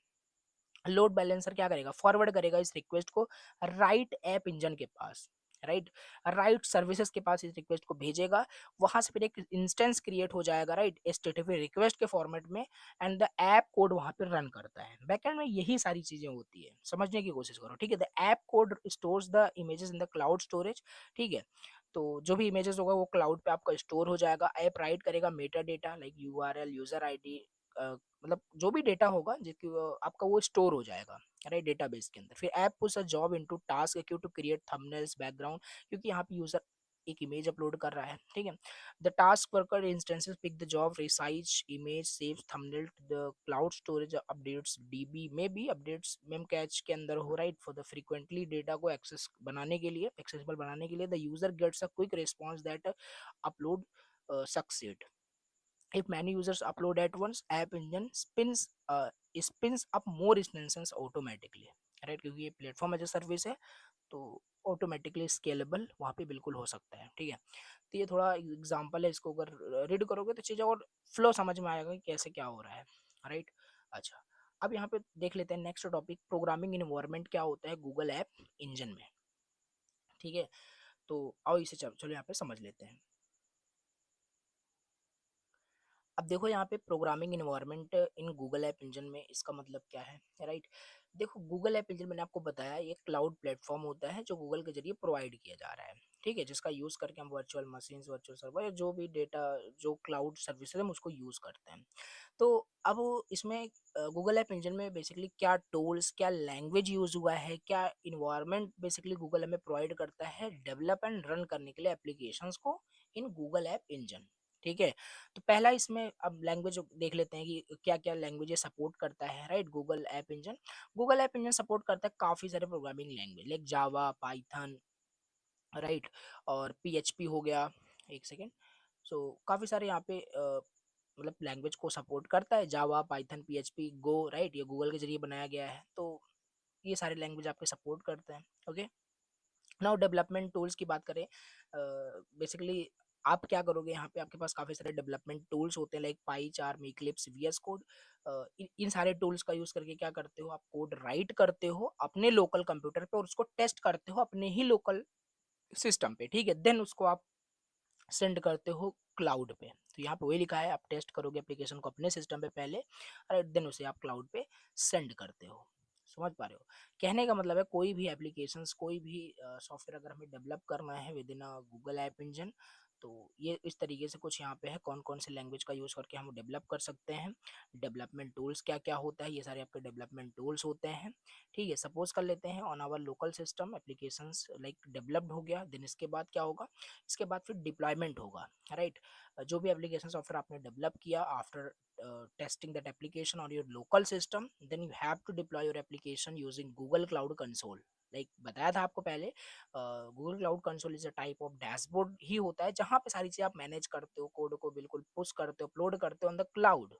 लोड बैलेंसर क्या करेगा, फॉरवर्ड करेगा इस रिक्वेस्ट को राइट ऐप इंजन के पास, राइट। राइट सर्विसेज के पास इस रिक्वेस्ट को भेजेगा, वहां से फिर एक इंस्टेंस क्रिएट हो जाएगा, राइट, एचटीटीपी रिक्वेस्ट के फॉर्मेट में, एंड द ऐप कोड वहां पे रन करता है। बैकएंड में यही सारी चीजें होती है, समझने की कोशिश करो, ठीक है। The app code stores the images in the cloud storage, ठीक है। तो जो भी इमेजेस होगा वो क्लाउड पे आपका स्टोर हो जाएगा। ऐप राइट करेगा Meta data like URL, user ID, मतलब जो भी डेटा होगा आपका वो स्टोर हो जाएगा, राइट, डेटाबेस के अंदर। फिर app puts a job into task queue to create thumbnails background, क्योंकि यहाँ पे यूजर एक इमेज अपलोड कर रहा है, ठीक है। The task worker instances pick the job, resize image, save thumbnail, the cloud storage updates DB में भी अपडेट्स मेम कैच के अंदर हो, right. For the frequently data को एक्सेस बनाने के लिए, एक्सेसिबल बनाने के लिए, the user gets a quick response that upload succeed. If many users upload at once, app engine spins up more instances automatically, right, क्योंकि ये प्लेटफॉर्म एज ए सर्विस है तो ऑटोमेटिकली स्केलेबल वहाँ पे बिल्कुल हो सकता है, ठीक है। तो ये थोड़ा एग्जांपल है, इसको अगर रीड करोगे तो चीज़ें और फ्लो समझ में आएगा कि कैसे क्या हो रहा है, राइट। अच्छा, अब यहाँ पे देख लेते हैं नेक्स्ट टॉपिक, प्रोग्रामिंग इन्वायरमेंट क्या होता है गूगल ऐप इंजन में, ठीक है। तो आओ इसे चलो यहाँ पे समझ लेते हैं। अब देखो यहाँ पे programming environment in Google app engine में, इसका मतलब क्या है, राइट। देखो गूगल ऐप इंजन मैंने आपको बताया ये क्लाउड प्लेटफॉर्म होता है जो गूगल के जरिए प्रोवाइड किया जा रहा है, ठीक है, जिसका यूज करके हम वर्चुअल मशीन, वर्चुअल सर्वर या जो भी डेटा, जो क्लाउड सर्विसेज हम उसको यूज करते हैं। तो अब इसमें गूगल ऐप इंजन में बेसिकली क्या टूल्स, क्या लैंग्वेज यूज हुआ है, क्या इन्वायरमेंट बेसिकली गूगल हमें प्रोवाइड करता है डेवलप एंड रन करने के लिए एप्लीकेशंस को इन गूगल ऐप इंजन, ठीक है। तो पहला इसमें अब लैंग्वेज देख लेते हैं कि क्या क्या लैंग्वेजेस सपोर्ट करता है, right. Google app engine support करता है काफ़ी सारे programming language like Java, Python, right, और पीएचपी हो गया, एक सेकेंड। सो काफ़ी सारे यहाँ पे मतलब लैंग्वेज को सपोर्ट करता है, जावा, पाइथन, पीएचपी, गो, राइट, ये गूगल के जरिए बनाया गया है, तो ये सारे लैंग्वेज आपके सपोर्ट करते हैं, ओके। नाउ डेवलपमेंट टूल्स की बात करें, बेसिकली आप क्या करोगे, यहाँ पे आपके पास काफ़ी सारे डेवलपमेंट टूल्स होते हैं लाइक पाई चार्म, इक्लिप्स, वीएस कोड। इन सारे टूल्स का यूज़ करके क्या करते हो, आप कोड राइट करते हो अपने लोकल कंप्यूटर पे और उसको टेस्ट करते हो अपने ही लोकल सिस्टम पे, ठीक है। देन उसको आप सेंड करते हो क्लाउड पे। तो यहाँ पे वही लिखा है, आप टेस्ट करोगे एप्लीकेशन को अपने सिस्टम पे पहले और देन उसे आप क्लाउड पे सेंड करते हो। समझ पा रहे हो, कहने का मतलब है कोई भी एप्लीकेशंस, कोई भी सॉफ्टवेयर अगर हमें डेवलप करना है with in Google app engine, तो ये इस तरीके से कुछ यहाँ पे है कौन कौन से लैंग्वेज का यूज़ करके हम डेवलप कर सकते हैं। डेवलपमेंट टूल्स क्या क्या होता है, ये सारे आपके डेवलपमेंट टूल्स होते हैं, ठीक है। सपोज कर लेते हैं on our local system applications like developed हो गया, देन इसके बाद क्या होगा, इसके बाद फिर डिप्लॉयमेंट होगा, राइट। जो भी एप्लीकेशन सॉफ्टवेयर आपने डेवलप किया after testing that application on your local system, then you have to deploy your application using Google Cloud Console। Like बताया था आपको पहले, Google cloud console is a type of dashboard ही होता है जहां पे सारी चीजें आप मैनेज करते हो, कोड को बिल्कुल पुश करते हो, अपलोड करते हो ऑन द क्लाउड,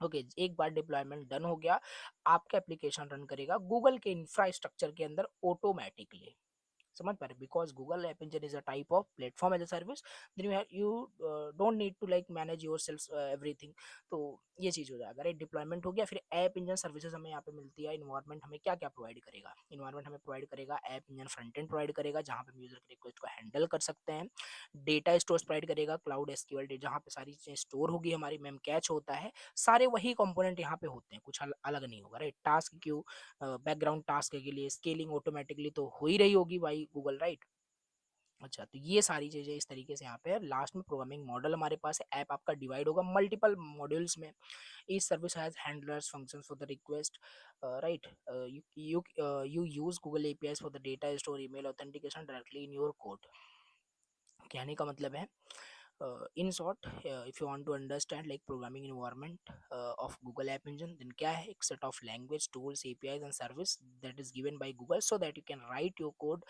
ओके। एक बार डिप्लॉयमेंट डन हो गया, आपका एप्लीकेशन रन करेगा गूगल के इंफ्रास्ट्रक्चर के अंदर ऑटोमेटिकली। समझ पा रहे, because Google app engine is a type of platform as a service, then you don't need to like manage yourself everything. तो ये चीज हो जाएगा, राइट। डिप्लॉयमेंट हो गया, फिर ऐप इंजन सर्विसेज हमें यहाँ पे मिलती है। इन्वायरमेंट हमें क्या क्या प्रोवाइड करेगा, इन्वायरमेंट हमें प्रोवाइड करेगा app engine front end provide करेगा जहाँ पे यूजर के रिक्वेस्ट को हैंडल कर सकते हैं। डेटा स्टोर्स प्रोवाइड करेगा, क्लाउड एसक्यूएल जहाँ पे सारी चीजें स्टोर होगी हमारी, मेम कैच होता है, सारे वही कंपोनेंट यहाँ पे होते हैं, कुछ अलग नहीं होगा, right. Task Q, background task के लिए स्केलिंग ऑटोमेटिकली तो हो ही रही होगी भाई गूगल, राइट। अच्छा, तो ये सारी चीज़ें इस तरीके से यहाँ पे है। लास्ट में प्रोग्रामिंग मॉडल हमारे पास है, ऐप आपका डिवाइड होगा मल्टीपल मॉड्यूल्स में। Each service has handlers functions for the request, right. You use Google APIs for the data store, email authentication directly in your code. कहने का मतलब है, in short, if you want to understand like programming environment of Google app engine, then क्या है, एक set of language, tools, APIs and service that is given by Google so that you can write your code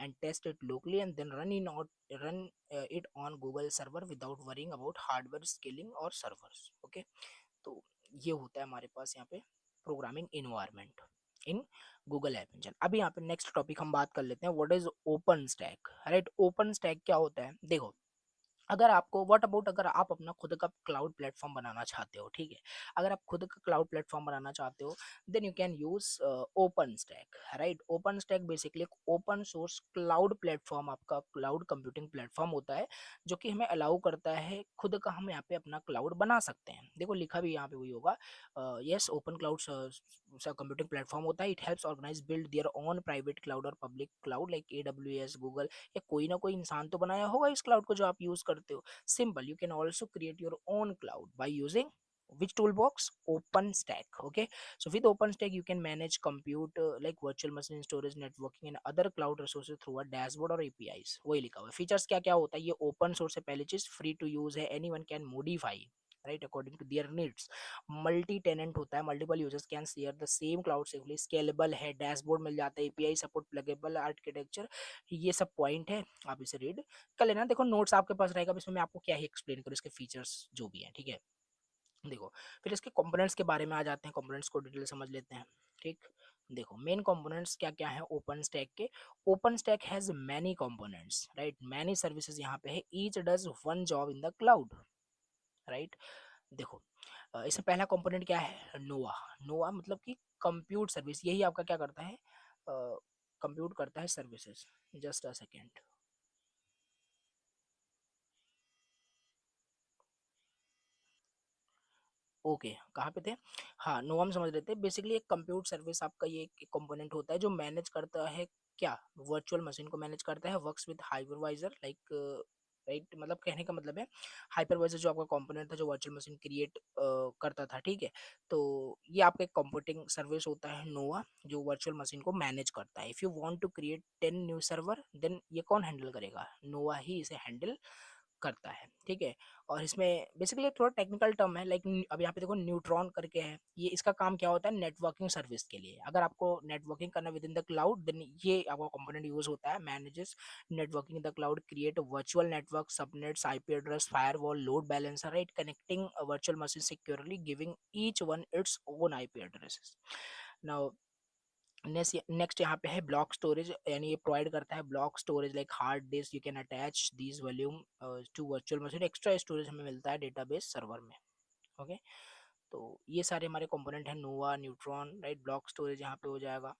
and test it locally and then run it on Google server without worrying about hardware scaling or servers, okay। तो ये होता है हमारे पास यहाँ पे programming environment in Google app engine. अभी यहाँ पे नेक्स्ट टॉपिक हम बात कर लेते हैं, what is open stack, right. Open stack क्या होता है, देखो अगर आपको व्हाट अबाउट अगर आप अपना खुद का क्लाउड प्लेटफॉर्म बनाना चाहते हो, ठीक है, अगर आप खुद का क्लाउड प्लेटफॉर्म बनाना चाहते हो then you can use OpenStack, right. OpenStack basically एक ओपन सोर्स क्लाउड प्लेटफॉर्म, आपका क्लाउड कंप्यूटिंग प्लेटफॉर्म होता है जो कि हमें अलाउ करता है खुद का हम यहाँ पे अपना क्लाउड बना सकते हैं। देखो लिखा भी यहाँ पे वही होगा, yes open cloud computing platform होता है, it helps organize build their own private cloud और public cloud like AWS, Google, या कोई ना कोई इंसान तो बनाया होगा इस क्लाउड को जो आप यूज करते हो। Simple, you can also create your own cloud by using which toolbox? OpenStack. Okay, so with OpenStack you can manage compute like virtual machine, storage, networking and other cloud resources through a dashboard और APIs. वही लिखा हुआ है. Features क्या क्या होता है, ये ओपन सोर्स है, पहली चीज फ्री टू यूज है, anyone can modify right according to their needs. Multi tenant होता है, multiple users can share the same cloud safely, scalable है, डैशबोर्ड मिल जाता है, एपीआई सपोर्ट, प्लगेबल आर्किटेक्चर. ये सब पॉइंट है, आप इसे रीड कर लेना. देखो नोट्स आपके पास रहेगा, अब इसमें मैं आपको क्या ही एक्सप्लेन करूँ इसके फीचर्स जो भी हैं. ठीक है, देखो फिर इसके कंपोनेंट्स के बारे में आ जाते हैं, कंपोनेंट्स को डिटेल समझ लेते हैं. ठीक, देखो मेन कंपोनेंट्स क्या क्या है ओपन स्टैक के. Open stack has many components right, many services यहाँ पे है, each does one job in the cloud right. देखो इसमें पहला कंपोनेंट क्या है, नोवा. नोवा मतलब कि कंप्यूट सर्विस, यही आपका क्या करता है, कंप्यूट करता है services. Just a second. Okay, कहाँ पे थे, हाँ नोवा हम समझ लेते हैं. बेसिकली एक कंप्यूट सर्विस आपका ये एक कंपोनेंट होता है जो मैनेज करता है क्या, वर्चुअल मशीन को मैनेज करता है, works with hypervisor like right. मतलब कहने का मतलब है हाइपरवाइजर जो आपका कंपोनेंट था जो वर्चुअल मशीन क्रिएट करता था. ठीक है, तो ये आपका एक कंप्यूटिंग सर्विस होता है नोवा, जो वर्चुअल मशीन को मैनेज करता है. If you want to create 10 new server then ये कौन हैंडल करेगा, नोवा ही इसे हैंडल करता है. ठीक है, और इसमें बेसिकली थोड़ा टेक्निकल टर्म है लाइक, अब यहाँ पे देखो न्यूट्रॉन करके है, ये इसका काम क्या होता है, नेटवर्किंग सर्विस के लिए. अगर आपको नेटवर्किंग करना within the cloud then ये आपका कंपोनेंट यूज होता है. Manages networking in the cloud, create virtual network, subnets, IP address, firewall, load balancer right, connecting virtual machine securely, giving each one its own IP addresses. Now next यहाँ पे है block storage, यानी ये provide करता है block storage like hard disk, you can attach these volume to virtual machine, extra storage हमें मिलता है डेटाबेस सर्वर में. ओके, तो ये सारे हमारे कंपोनेंट हैं, नोवा, न्यूट्रॉन राइट. ब्लॉक स्टोरेज यहाँ पे हो जाएगा.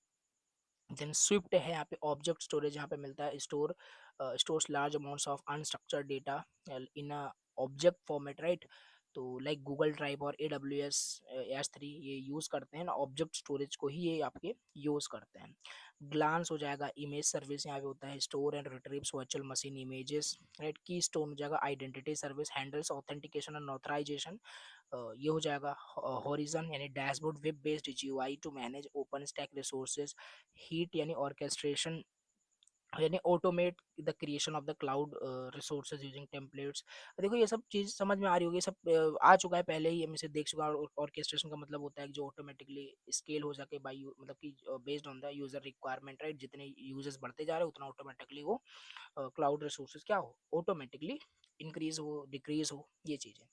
देन स्विफ्ट है यहाँ पे, ऑब्जेक्ट स्टोरेज यहाँ पे मिलता है, stores large amounts of unstructured data in a object format right. तो लाइक गूगल ड्राइव और A W S S three ये यूज़ करते हैं ना, ऑब्जेक्ट स्टोरेज को ही ये आपके यूज़ करते हैं. ग्लांस हो जाएगा, इमेज सर्विस यहाँ पे होता है, store and retrieves virtual machine images right. Keystone हो जाएगा, identity service, handles authentication and authorisation. ये हो जाएगा. हॉरिजन यानी dashboard, web based GUI to manage OpenStack resources. Heat यानी ऑर्केस्ट्रेशन, यानी automate the creation of the cloud resources using templates. देखो ये सब चीज़ समझ में आ रही होगी, सब आ चुका है पहले ही, हम इसे देख चुका है. ऑर्केस्ट्रेशन का मतलब होता है कि जो ऑटोमेटिकली स्केल हो सके बाई, मतलब कि based on the user requirement right. जितने यूजर्स बढ़ते जा रहे हैं उतना ऑटोमेटिकली वो क्लाउड रिसोर्सेज क्या हो, ऑटोमेटिकली इंक्रीज हो, डिक्रीज हो, ये चीज़ें.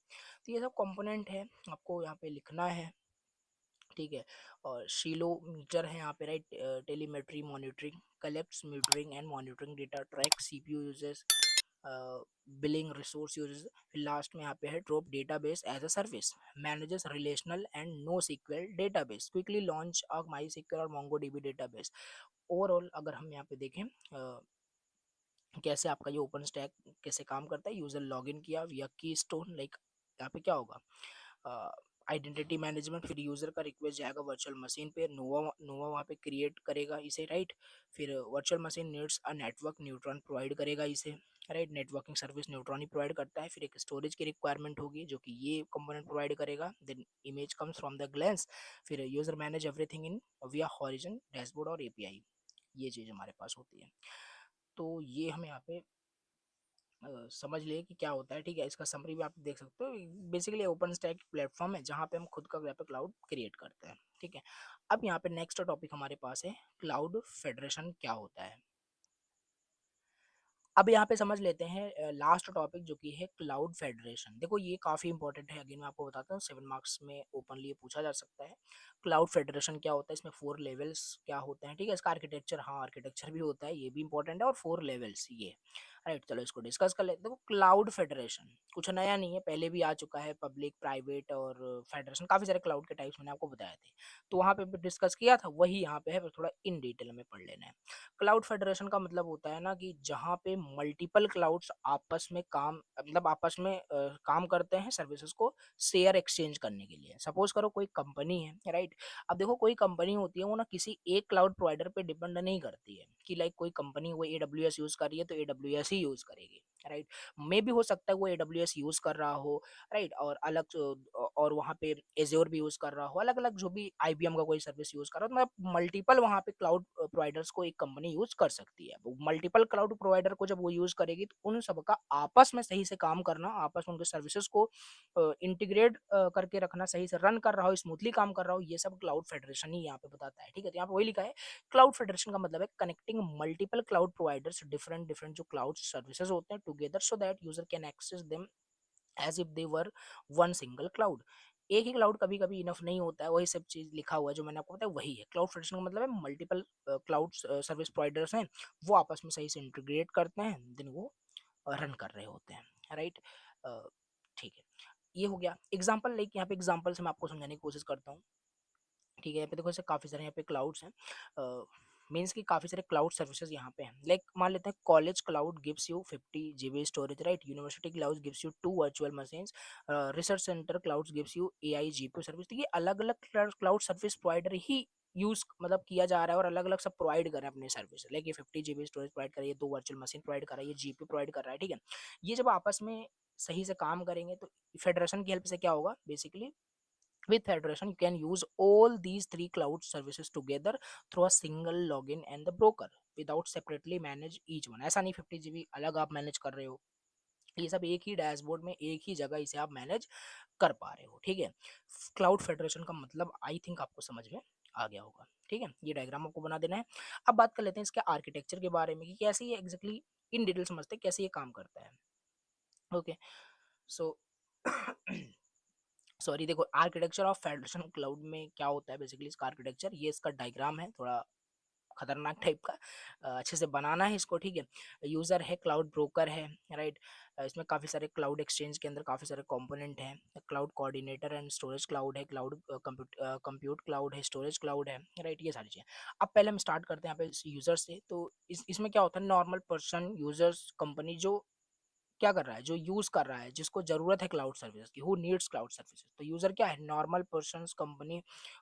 तो ये सब कंपोनेंट है, आपको यहाँ पे लिखना है. ठीक है, और शीलो मीटर है यहाँ पे right, telemetry monitoring, collects metering and monitoring data, track CPU usage, billing resource usage. फिर लास्ट में यहाँ पे है drop database as a service, manages relational and no sequel database, quickly launch a my secure और MongoDB database. Overall अगर हम यहाँ पे देखें कैसे आपका ये ओपन स्टैक कैसे काम करता है, यूजर लॉगिन किया विया की स्टोन लाइक, यहाँ पे क्या होगा, आइडेंटिटी मैनेजमेंट, फिर यूजर का रिक्वेस्ट जाएगा वर्चुअल मशीन पे, नोवा नोवा वहाँ पे क्रिएट करेगा इसे राइट. फिर virtual machine needs a network, neutron provide करेगा इसे राइट. नेटवर्किंग सर्विस न्यूट्रॉन ही प्रोवाइड करता है. फिर एक स्टोरेज की रिक्वायरमेंट होगी जो कि ये कंपोनेंट प्रोवाइड करेगा. Then image comes from the Glance. फिर user manage everything in via Horizon dashboard और एपीआई. ये चीज़ हमारे पास होती है. तो ये हम यहाँ पे समझ लिए कि क्या होता है. ठीक है, इसका समरी भी आप देख सकते हो. बेसिकली ओपन स्टैक प्लेटफॉर्म है जहाँ पे हम खुद का वेब क्लाउड क्रिएट करते हैं. ठीक है, अब यहाँ पे नेक्स्ट टॉपिक हमारे पास है क्लाउड फेडरेशन क्या होता है. अब यहाँ पे समझ लेते हैं लास्ट टॉपिक जो कि है क्लाउड फेडरेशन. देखो ये काफ़ी इंपॉर्टेंट है, अगेन मैं आपको बताता हूँ, 7 मार्क्स में ओपनली ये पूछा जा सकता है. क्लाउड फेडरेशन क्या होता है, इसमें 4 लेवल्स क्या होते हैं. ठीक है, इसका आर्किटेक्चर, हाँ आर्किटेक्चर भी होता है, ये भी इंपॉर्टेंट है, और 4 लेवल्स ये राइट. चलो इसको डिस्कस कर लेते हैं. देखो क्लाउड फेडरेशन कुछ नया नहीं है, पहले भी आ चुका है, पब्लिक, प्राइवेट और फेडरेशन, काफ़ी सारे क्लाउड के टाइप्स मैंने आपको बताए थे, तो वहाँ पे डिस्कस किया था, वही यहाँ पे है, पर थोड़ा इन डिटेल में पढ़ लेना है. क्लाउड फेडरेशन का मतलब होता है ना कि जहाँ पे मल्टीपल क्लाउड्स आपस में काम, मतलब आपस में काम करते हैं सर्विसेज को शेयर एक्सचेंज करने के लिए. सपोज करो कोई कंपनी है राइट. अब देखो कोई कंपनी होती है वो ना किसी एक क्लाउड प्रोवाइडर पे डिपेंड नहीं करती है कि लाइक कोई कंपनी वो AWS यूज कर रही है तो AWS ही यूज करेगी. राइट। मे भी हो सकता है वो AWS यूज कर रहा हो, राइट, और और वहाँ पे एज्योर भी यूज कर रहा हो, अलग अलग जो भी IBM का कोई सर्विस यूज कर रहा हो, तो मैं मल्टीपल वहाँ पे क्लाउड प्रोवाइडर्स को एक कंपनी यूज कर सकती है। मल्टीपल क्लाउड प्रोवाइडर को जब वो यूज करेगी तो उन सबका आपस में सही से काम करना, आपस में उनके सर्विसेज को इंटीग्रेट करके रखना, सही से रन कर रहा हो, स्मूथली काम कर रहा हो, ये सब क्लाउड फेडरेशन ही यहाँ पे बताता है। ठीक है, तो यहाँ पे वही लिखा है, क्लाउड फेडरेशन का मतलब है connecting multiple cloud providers, different different जो क्लाउड सर्विसेज होते हैं together, so that user can access them as if they were one single cloud. एक ही क्लाउड कभी कभी इनफ नहीं होता है, वही सब चीज लिखा हुआ है जो मैंने आपको बताया, वही है क्लाउड फेडरेशन का मतलब है। मल्टीपल क्लाउड सर्विस प्रोवाइडर्स हैं, वो आपस में सही से इंटीग्रेट करते हैं, देन वो रन कर रहे होते हैं, राइट। ठीक है, ये हो गया एग्जाम्पल। लाइक यहाँ पे एग्जाम्पल से मैं आपको समझाने की कोशिश करता हूँ। ठीक है, यहाँ पे देखो ऐसे काफ़ी सारे यहाँ पे क्लाउड्स हैं, मीन्स कि काफ़ी सारे क्लाउड सर्विसेज यहाँ पे हैं। लाइक मान लेते हैं college cloud gives you 50 GB storage, right. University cloud gives you 2 virtual machines, research centre cloud gives you AI GPU service. तो ये अलग अलग क्लाउड सर्विस प्रोवाइडर ही यूज मतलब किया जा रहा है, और अलग अलग सब प्रोवाइड कर रहे हैं अपने सर्विस। लाइक ये 50 GB स्टोरेज प्रोवाइड कर रहा है, ये 2 वर्चुअल मशीन प्रोवाइड कर रहा है, ये GPU प्रोवाइड कर रहा है। ठीक है, ये जब आपस में सही से काम करेंगे तो फेडरेशन की हेल्प से क्या होगा basically, with Federation, you can use all these three cloud services together through a single login and the broker without separately manage each one। ऐसा नहीं 50 GB अलग आप मैनेज कर रहे हो, ये सब एक ही डैशबोर्ड में एक ही जगह इसे आप मैनेज कर पा रहे हो। ठीक है, क्लाउड फेडरेशन का मतलब आई थिंक आपको समझ में आ गया होगा। ठीक है, ये डायग्राम आपको बना देना है। अब बात कर लेते हैं इसके आर्किटेक्चर के बारे में कि कैसे ये एग्जैक्टली इन डिटेल समझते हैं कैसे ये काम करता है। ओके, सो सॉरी, देखो आर्किटेक्चर ऑफ फेडरेशन क्लाउड में क्या होता है बेसिकली, इसका आर्किटेक्चर, ये इसका डायग्राम है, थोड़ा खतरनाक टाइप का, अच्छे से बनाना है इसको। ठीक है, यूजर है, क्लाउड ब्रोकर है, राइट। इसमें काफ़ी सारे क्लाउड एक्सचेंज के अंदर काफ़ी सारे कंपोनेंट हैं। Cloud coordinator and storage cloud है, क्लाउड कंप्यूट क्लाउड है, स्टोरेज क्लाउड है, राइट, ये सारी चीज़ें। अब पहले हम स्टार्ट करते हैं यहाँ पे यूजर से। तो इसमें क्या होता है, नॉर्मल पर्सन, यूजर्स, कंपनी जो क्या कर रहा है, जो यूज कर रहा है, जिसको जरूरत है क्लाउड सर्विसेज की, हु नीड्स क्लाउड सर्विसेज। तो यूजर क्या है, normal person, company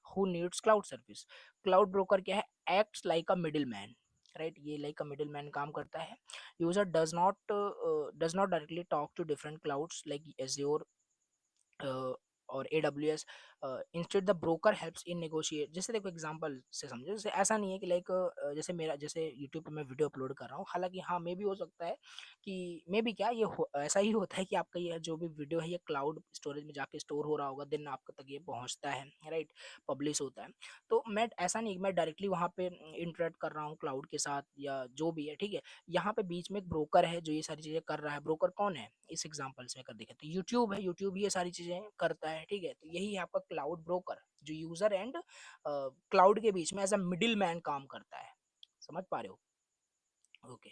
who needs cloud service. Cloud broker क्या है, acts like a middle man, right, ये लाइक अ मिडिल मैन काम करता है। User does not directly talk to different clouds like Azure और AWS। Instead the broker helps in negotiate. जैसे देखो example से समझो, जैसे ऐसा नहीं है कि लाइक जैसे मेरा, जैसे यूट्यूब पे मैं वीडियो अपलोड कर रहा हूँ, हालांकि हाँ मे भी हो सकता है कि मे भी क्या ये ऐसा ही होता है कि आपका ये जो भी वीडियो है ये क्लाउड स्टोरेज में जाके स्टोर हो रहा होगा, देन आपको तक ये पहुँचता है, राइट, पब्लिश होता है। तो मैं ऐसा नहीं कि मैं डायरेक्टली वहाँ पे इंटरेक्ट कर रहा हूँ क्लाउड के साथ या जो भी है। ठीक है, यहाँ पे बीच में एक ब्रोकर है जो ये सारी चीजें कर रहा है। ब्रोकर कौन है, इस एग्जांपल से अगर देखें तो यूट्यूब है, यूट्यूब ये सारी चीजें करता है। ठीक है, तो यही है आपका क्लाउड ब्रोकर, जो यूजर एंड क्लाउड के बीच में एज अ मिडिल मैन काम करता है। समझ पा रहे हो? ओके,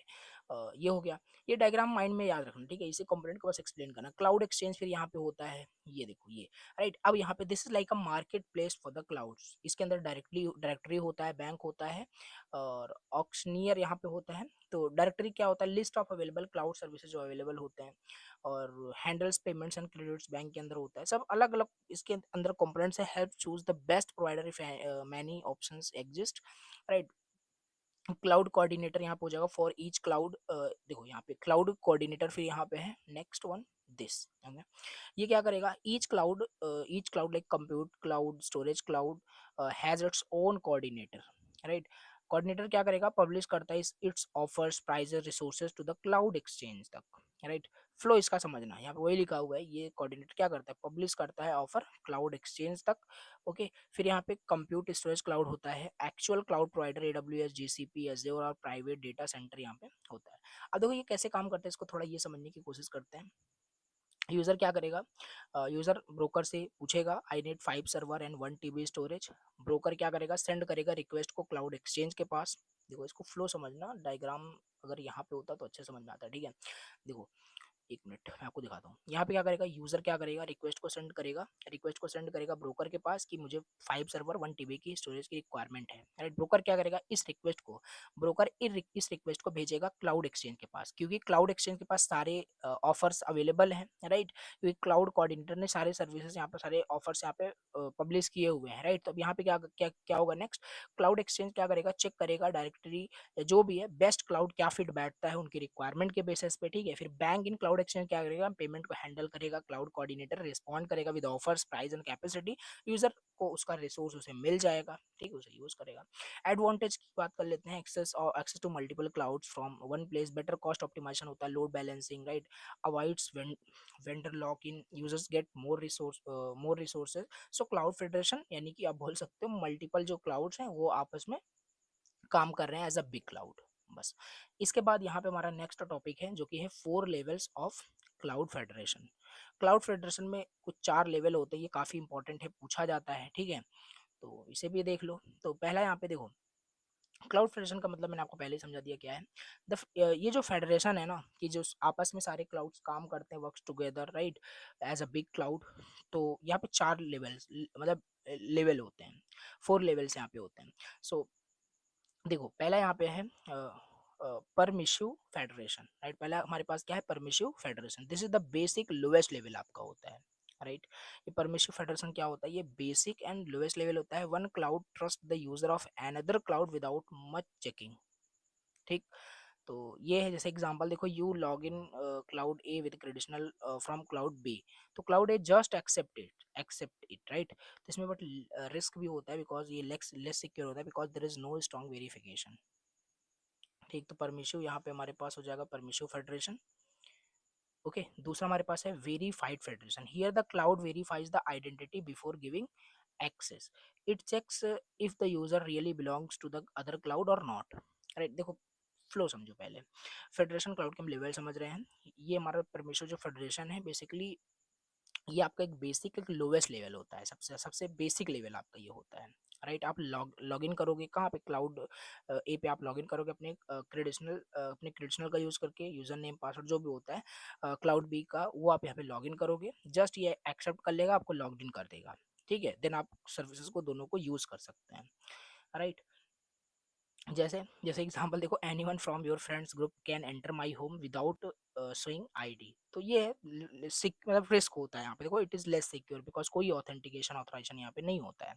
ये हो गया। ये डायग्राम माइंड में याद रखना, ठीक है, इसे कंपोनेंट को बस एक्सप्लेन करना। क्लाउड एक्सचेंज फिर यहाँ पे होता है, ये देखो ये, राइट। अब यहाँ पे this is like a market place for the clouds. इसके अंदर डायरेक्टरी होता है, बैंक होता है, और ऑक्शनियर यहाँ पे होता है। तो डायरेक्टरी क्या होता है, list of available cloud services जो अवेलेबल होते हैं, और handles payments and credits bank के अंदर होता है। सब अलग अलग इसके अंदर कंपोनेंट्स है। Help choose the best provider if many options exist, right. Cloud coordinator यहाँ पे हो जाएगा फॉर ईच क्लाउड। देखो यहाँ पे क्लाउड कोऑर्डिनेटर, फिर यहाँ पे है नेक्स्ट वन दिस, ये क्या करेगा, each cloud like compute cloud, storage cloud has its own coordinator, right. Coordinator क्या करेगा, पब्लिश करता है its offers prices resources to the cloud exchange तक, राइट। फ्लो इसका समझना, यहाँ पे वही लिखा हुआ है, ये कोऑर्डिनेटर क्या करता है, पब्लिश करता है ऑफर क्लाउड एक्सचेंज तक। ओके, फिर यहाँ पे कंप्यूट स्टोरेज क्लाउड होता है, actual cloud provider AWS, GCP, Azure और प्राइवेट डेटा सेंटर यहाँ पे होता है। अब देखो ये कैसे काम करता है, इसको थोड़ा ये समझने की कोशिश करते हैं। यूजर क्या करेगा, यूजर ब्रोकर से पूछेगा I need 5 server and 1 TB storage. Broker क्या करेगा, सेंड करेगा रिक्वेस्ट को क्लाउड एक्सचेंज के पास। देखो इसको फ्लो समझना, डायग्राम अगर यहाँ पे होता तो अच्छे समझ में आता है। ठीक है, देखो एक मिनट मैं आपको दिखाता हूँ। यहाँ पे क्या करेगा यूजर, क्या करेगा रिक्वेस्ट को सेंड करेगा, रिक्वेस्ट को सेंड करेगा ब्रोकर के पास कि मुझे 5 सर्वर 1 टीबी की स्टोरेज की रिक्वायरमेंट है, राइट। ब्रोकर क्या करेगा इस रिक्वेस्ट को, ब्रोकर इस रिक्वेस्ट को भेजेगा क्लाउड एक्सचेंज के पास, क्योंकि क्लाउड एक्सचेंज के पास सारे ऑफर्स अवेलेबल हैं, राइट। क्योंकि क्लाउड कोऑर्डिनेटर ने सारे सर्विसेज यहाँ पे, सारे ऑफर्स यहाँ पे पब्लिश किए हुए हैं, राइट। तो अब यहाँ पे क्या क्या क्या होगा नेक्स्ट, क्लाउड एक्सचेंज क्या करेगा, चेक करेगा डायरेक्टरी जो भी है बेस्ट क्लाउड क्या फिट बैठता है उनकी रिक्वायरमेंट के बेसिस पे, ठीक है। फिर बैंक इन क्लाउड एक्सचेंज क्या करेगा, पेमेंट को हैंडल करेगा, क्लाउड कोऑर्डिनेटर रिस्पॉन्ड करेगा with offers price and capacity, user को उसका रिसोर्स उसे मिल जाएगा, ठीक है, उसे यूज करेगा। एडवांटेज की बात कर लेते हैं, एक्सेस और access to multiple clouds from one place, better cost optimization होता है, load balancing, right, avoids vendor lock in, users get more resources. So cloud federation यानी कि आप बोल सकते हो मल्टीपल जो क्लाउड्स हैं वो आपस में काम कर रहे हैं एज अ बिग क्लाउड, बस। इसके बाद यहाँ पे हमारा नेक्स्ट टॉपिक है जो कि है 4 levels of cloud federation. Cloud federation में कुछ 4 लेवल होते हैं, ये काफी इंपॉर्टेंट है, पूछा जाता है, ठीक है। तो इसे भी देख लो। तो पहला यहाँ पे देखो, क्लाउड फेडरेशन का मतलब मैंने आपको पहले ही समझा दिया क्या है। ये जो फेडरेशन है ना, कि जो आपस में सारे क्लाउड्स काम करते हैं, works together, right, as a big cloud. तो यहाँ पे 4 लेवल्स मतलब लेवल होते हैं, 4 लेवल्स यहाँ पे होते हैं। सो देखो पहला यहाँ पे है परमिशिव फेडरेशन, राइट। पहला हमारे पास क्या है, permissive federation, this is the basic lowest level आपका होता है, राइट। ये परमिशिव फेडरेशन क्या होता है, ये बेसिक एंड लोएस्ट लेवल होता है। One cloud trust the user of another cloud without much checking, ठीक। तो ये है, जैसे एग्जांपल देखो, you log in cloud A with credential from cloud B, तो cloud A just accept it, right. तो इसमें बट रिस्क भी होता है, बिकॉज ये लेस सिक्योर होता है, because there is no strong verification, ठीक। तो परमिशिव यहाँ पे हमारे पास हो जाएगा परमिशिव फेडरेशन, ओके। दूसरा हमारे पास है verified federation, here the cloud verifies the identity before giving access, it checks if the user really belongs to the other cloud और नॉट, राइट। देखो फ्लो समझो पहले, फेडरेशन क्लाउड के हम लेवल समझ रहे हैं। ये हमारा परमिशन जो फेडरेशन है बेसिकली, ये आपका एक बेसिक एक लोवेस्ट लेवल होता है, सबसे सबसे बेसिक लेवल आपका ये होता है, राइट। आप लॉगिन करोगे कहाँ पे, क्लाउड ए पे आप लॉगिन करोगे अपने क्रेडेंशियल का यूज़ करके, यूज़र नेम पासवर्ड जो भी होता है क्लाउड बी का, वो आप यहाँ पे लॉगिन करोगे, जस्ट ये एक्सेप्ट कर लेगा, आपको लॉग इन कर देगा, ठीक है। देन आप सर्विसेज को दोनों को यूज़ कर सकते हैं, राइट। जैसे जैसे एग्जांपल देखो, anyone from your friends group can enter my home without showing ID, तो ये है मतलब रिस्क होता है यहाँ पे, देखो it is less secure because कोई ऑथेंटिकेशन ऑथराइजेशन यहाँ पे नहीं होता है।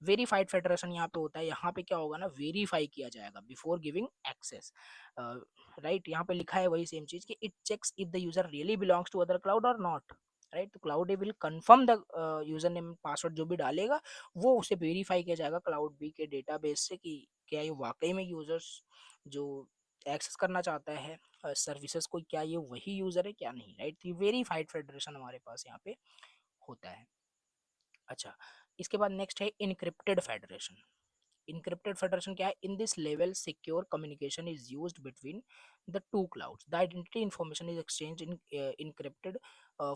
वेरीफाइड फेडरेशन यहाँ पे होता है, यहाँ पे क्या होगा ना, वेरीफाई किया जाएगा बिफोर गिविंग एक्सेस, राइट। यहाँ पे लिखा है वही सेम चीज कि it checks if the user really belongs to other cloud और नॉट, राइट। तो cloud will confirm the user name password जो भी डालेगा, वो उसे वेरीफाई किया जाएगा क्लाउड बी के डेटाबेस से कि क्या ये वाकई में यूजर्स जो एक्सेस करना चाहता है सर्विसेज को, क्या ये वही यूजर है क्या नहीं, राइट। तो वेरीफाइड फेडरेशन हमारे पास यहाँ पे होता है। अच्छा, इसके बाद नेक्स्ट है इनक्रिप्टेड फेडरेशन। encrypted federation क्या है, in this level secure communication is used between the two clouds, the identity information is exchanged in encrypted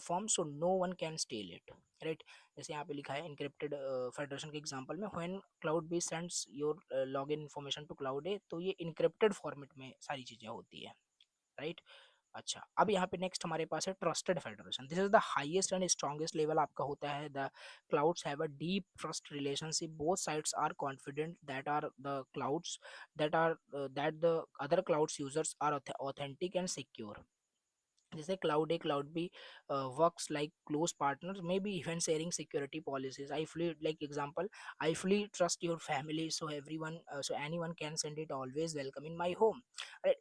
form so no one can steal it, right। जैसे यहाँ पे लिखा है encrypted federation के example में, when cloud b sends your login information to cloud a, तो ये encrypted format में सारी चीजें होती है, राइट। अच्छा, अब यहाँ पे नेक्स्ट हमारे पास है trusted federation, this is the highest and strongest level आपका होता है। The clouds have a deep trust relationship, both sides are confident that the other clouds users are authentic and secure. जैसे cloud A cloud B works like close partners, may be even sharing security policies, I fully like example, I fully trust your family so everyone so anyone can send it always welcome in my home,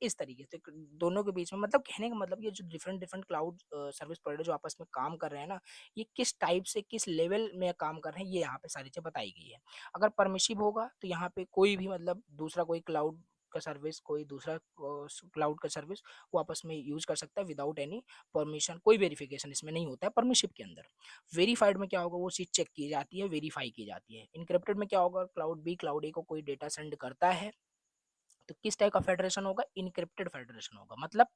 इस तरीके से दोनों के बीच में, मतलब कहने का मतलब ये जो different different cloud service provider जो आपस में काम कर रहे हैं ना, ये किस टाइप से किस लेवल में काम कर रहे हैं, ये यहाँ पे सारी चीज़ बताई गई है। अगर परमिशिव होगा तो यहाँ पे कोई भी मतलब दूसरा कोई क्लाउड का सर्विस, कोई दूसरा क्लाउड का सर्विस वो आपस में यूज कर सकता है विदाउट एनी परमिशन, कोई वेरिफिकेशन इसमें नहीं होता है परमिशिप के अंदर। वेरीफाइड में क्या होगा, वो चीज चेक की जाती है, वेरीफाई की जाती है। इनक्रिप्टेड में क्या होगा, क्लाउड बी क्लाउड ए को कोई डेटा सेंड करता है तो किस टाइप का फेडरेशन होगा, इनक्रिप्टेड फेडरेशन होगा, मतलब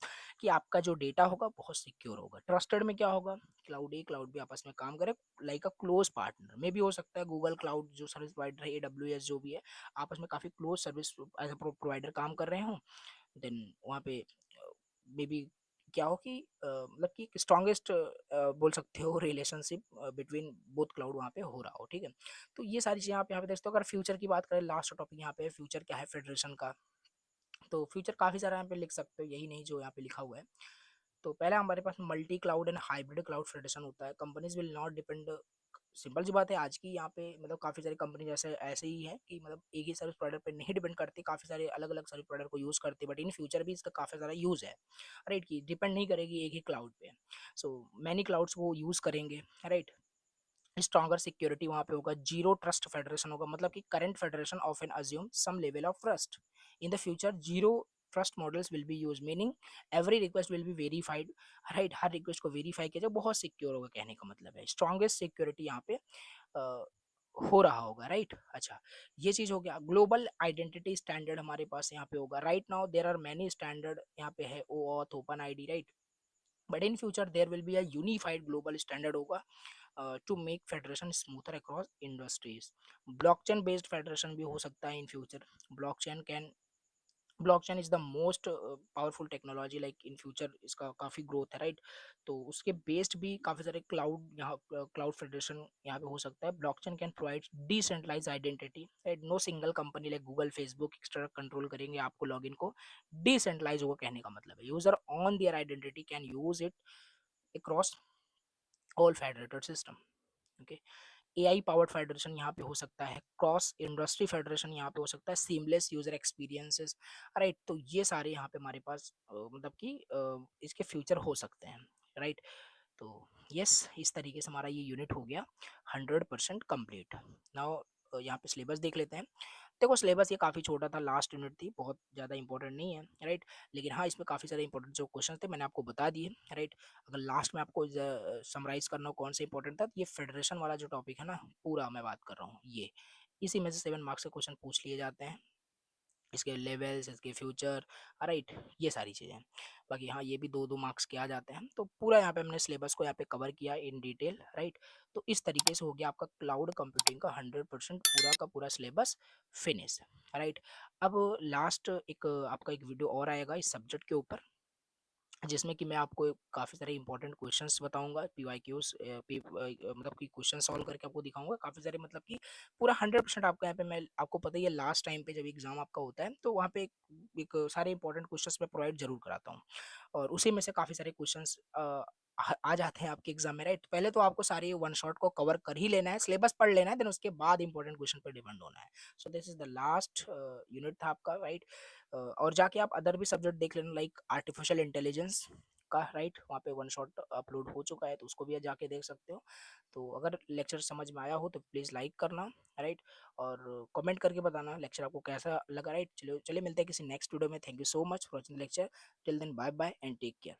कि आपका जो डेटा होगा बहुत सिक्योर होगा। ट्रस्टेड में क्या होगा, क्लाउड ए क्लाउड बी आपस में काम करे लाइक अ क्लोज पार्टनर, में भी हो सकता है गूगल क्लाउड जो सर्विस प्रोवाइडर है, AWS जो भी है, आपस में काफी क्लोज सर्विस एज प्रोवाइडर काम कर रहे हो, देन वहाँ पे मे बी क्या हो कि मतलब कि स्ट्रॉन्गेस्ट बोल सकते हो रिलेशनशिप बिटवीन बोथ क्लाउड वहाँ पे हो रहा हो, ठीक है। तो ये सारी चीज़ें आप यहाँ पे देख सकते हो। अगर फ्यूचर की बात करें, लास्ट टॉपिक यहाँ पे फ्यूचर क्या है फेडरेशन का, तो फ्यूचर काफ़ी सारा यहाँ पे लिख सकते हो, यही नहीं जो यहाँ पे लिखा हुआ है। तो पहला हमारे पास multi cloud and hybrid cloud federation होता है। Companies will not depend, simple सी बात है आज की यहाँ पे, मतलब काफ़ी सारी कंपनी जैसे ऐसे ही है कि मतलब एक ही सर्विस प्रोवाइडर पे नहीं डिपेंड करती, काफ़ी सारे अलग अलग सर्विस प्रोवाइडर को यूज़ करती, बट इन फ्यूचर भी इसका काफ़ी सारा यूज़ है, राइट, कि डिपेंड नहीं करेगी एक ही क्लाउड पे। सो मैनी क्लाउड्स वो यूज़ करेंगे, राइट। स्ट्रॉन्गर सिक्योरिटी वहाँ पे होगा, जीरो ट्रस्ट फेडरेशन होगा, मतलब कि current federation often assume some level of trust, in the future zero trust models will be use, meaning every request will be verified, right, हर request को verify किया जाए, बहुत सिक्योर होगा, कहने का मतलब है स्ट्रॉन्गेस्ट सिक्योरिटी यहाँ पे अ, हो रहा होगा, राइट। अच्छा, ये चीज हो गया। ग्लोबल आइडेंटिटी स्टैंडर्ड हमारे पास यहाँ पे होगा। Right now there are many standard यहाँ पे है, OAuth, open ID, right, but in future there will be a unified global standard होगा to make federation smoother across industries. Blockchain based federation भी हो सकता है in future. Blockchain can blockchain is the most powerful technology, like in future इसका काफ़ी growth है, right. तो उसके बेस्ड भी काफ़ी सारे क्लाउड यहाँ क्लाउड फेडरेशन यहाँ पे हो सकता है। Blockchain can provide decentralize identity, right, no single company like Google Facebook extra control करेंगे आपको लॉगिन को, डिसेंट्रलाइज होगा, कहने का मतलब है user on their identity can use it across all federated system, okay. AI powered federation यहाँ पे हो सकता है, क्रॉस इंडस्ट्री फेडरेशन यहाँ पे हो सकता है, सीमलेस यूजर एक्सपीरियंसेस, राइट। तो ये सारे यहाँ पे हमारे पास मतलब कि इसके फ्यूचर हो सकते हैं, राइट। तो यस, इस तरीके से हमारा ये यूनिट हो गया 100% कंप्लीट। नाउ यहाँ पे सिलेबस देख लेते हैं। देखो सिलेबस ये काफ़ी छोटा था, लास्ट यूनिट थी, बहुत ज़्यादा इंपॉर्टेंट नहीं है, राइट। लेकिन हाँ, इसमें काफ़ी सारे इंपॉर्टेंट जो क्वेश्चन थे मैंने आपको बता दिए, राइट। अगर लास्ट में आपको समराइज करना हो कौन सा इंपॉर्टेंट था, तो ये फेडरेशन वाला जो टॉपिक है ना, पूरा मैं बात कर रहा हूँ, ये इसी में से 7 मार्क्स के क्वेश्चन पूछ लिए जाते हैं, इसके लेवल्स, इसके फ्यूचर, राइट, ये सारी चीज़ें। बाकी हाँ, ये भी 2-2 मार्क्स के आ जाते हैं। तो पूरा यहाँ पे हमने सिलेबस को यहाँ पे कवर किया इन डिटेल, राइट। तो इस तरीके से हो गया आपका क्लाउड कंप्यूटिंग का 100% पूरा का पूरा सिलेबस फिनिश, राइट। अब लास्ट एक आपका एक वीडियो और आएगा इस सब्जेक्ट के ऊपर, जिसमें कि मैं आपको काफ़ी सारे इंपॉर्टेंट क्वेश्चंस बताऊंगा, पीवाईक्यूज मतलब कि क्वेश्चन सॉल्व करके आपको दिखाऊंगा काफ़ी सारे, मतलब कि पूरा 100% आपका यहाँ पे, मैं आपको पता ही है लास्ट टाइम पे जब एग्जाम आपका होता है तो वहाँ पे एक सारे इंपॉर्टेंट क्वेश्चंस मैं प्रोवाइड जरूर कराता हूँ, और उसी में से काफ़ी सारे क्वेश्चंस आ जाते हैं आपके एग्जाम में, राइट। पहले तो आपको सारे वन शॉट को कवर कर ही लेना है, सिलेबस पढ़ लेना है, देन उसके बाद इंपॉर्टेंट क्वेश्चन पर डिपेंड होना है। So this is the last unit था आपका, राइट। और जाके आप अदर भी सब्जेक्ट देख लेना, लाइक आर्टिफिशियल इंटेलिजेंस का, राइट, वहाँ पे वन शॉट अपलोड हो चुका है, तो उसको भी जाके देख सकते हो। तो अगर लेक्चर समझ में आया हो तो प्लीज़ लाइक करना, राइट, और कमेंट करके बताना लेक्चर आपको कैसा लगा, राइट। चलिए चलिए, मिलते हैं किसी नेक्स्ट वीडियो में। Thank you so much for watching the lecture. Till then bye bye and take care.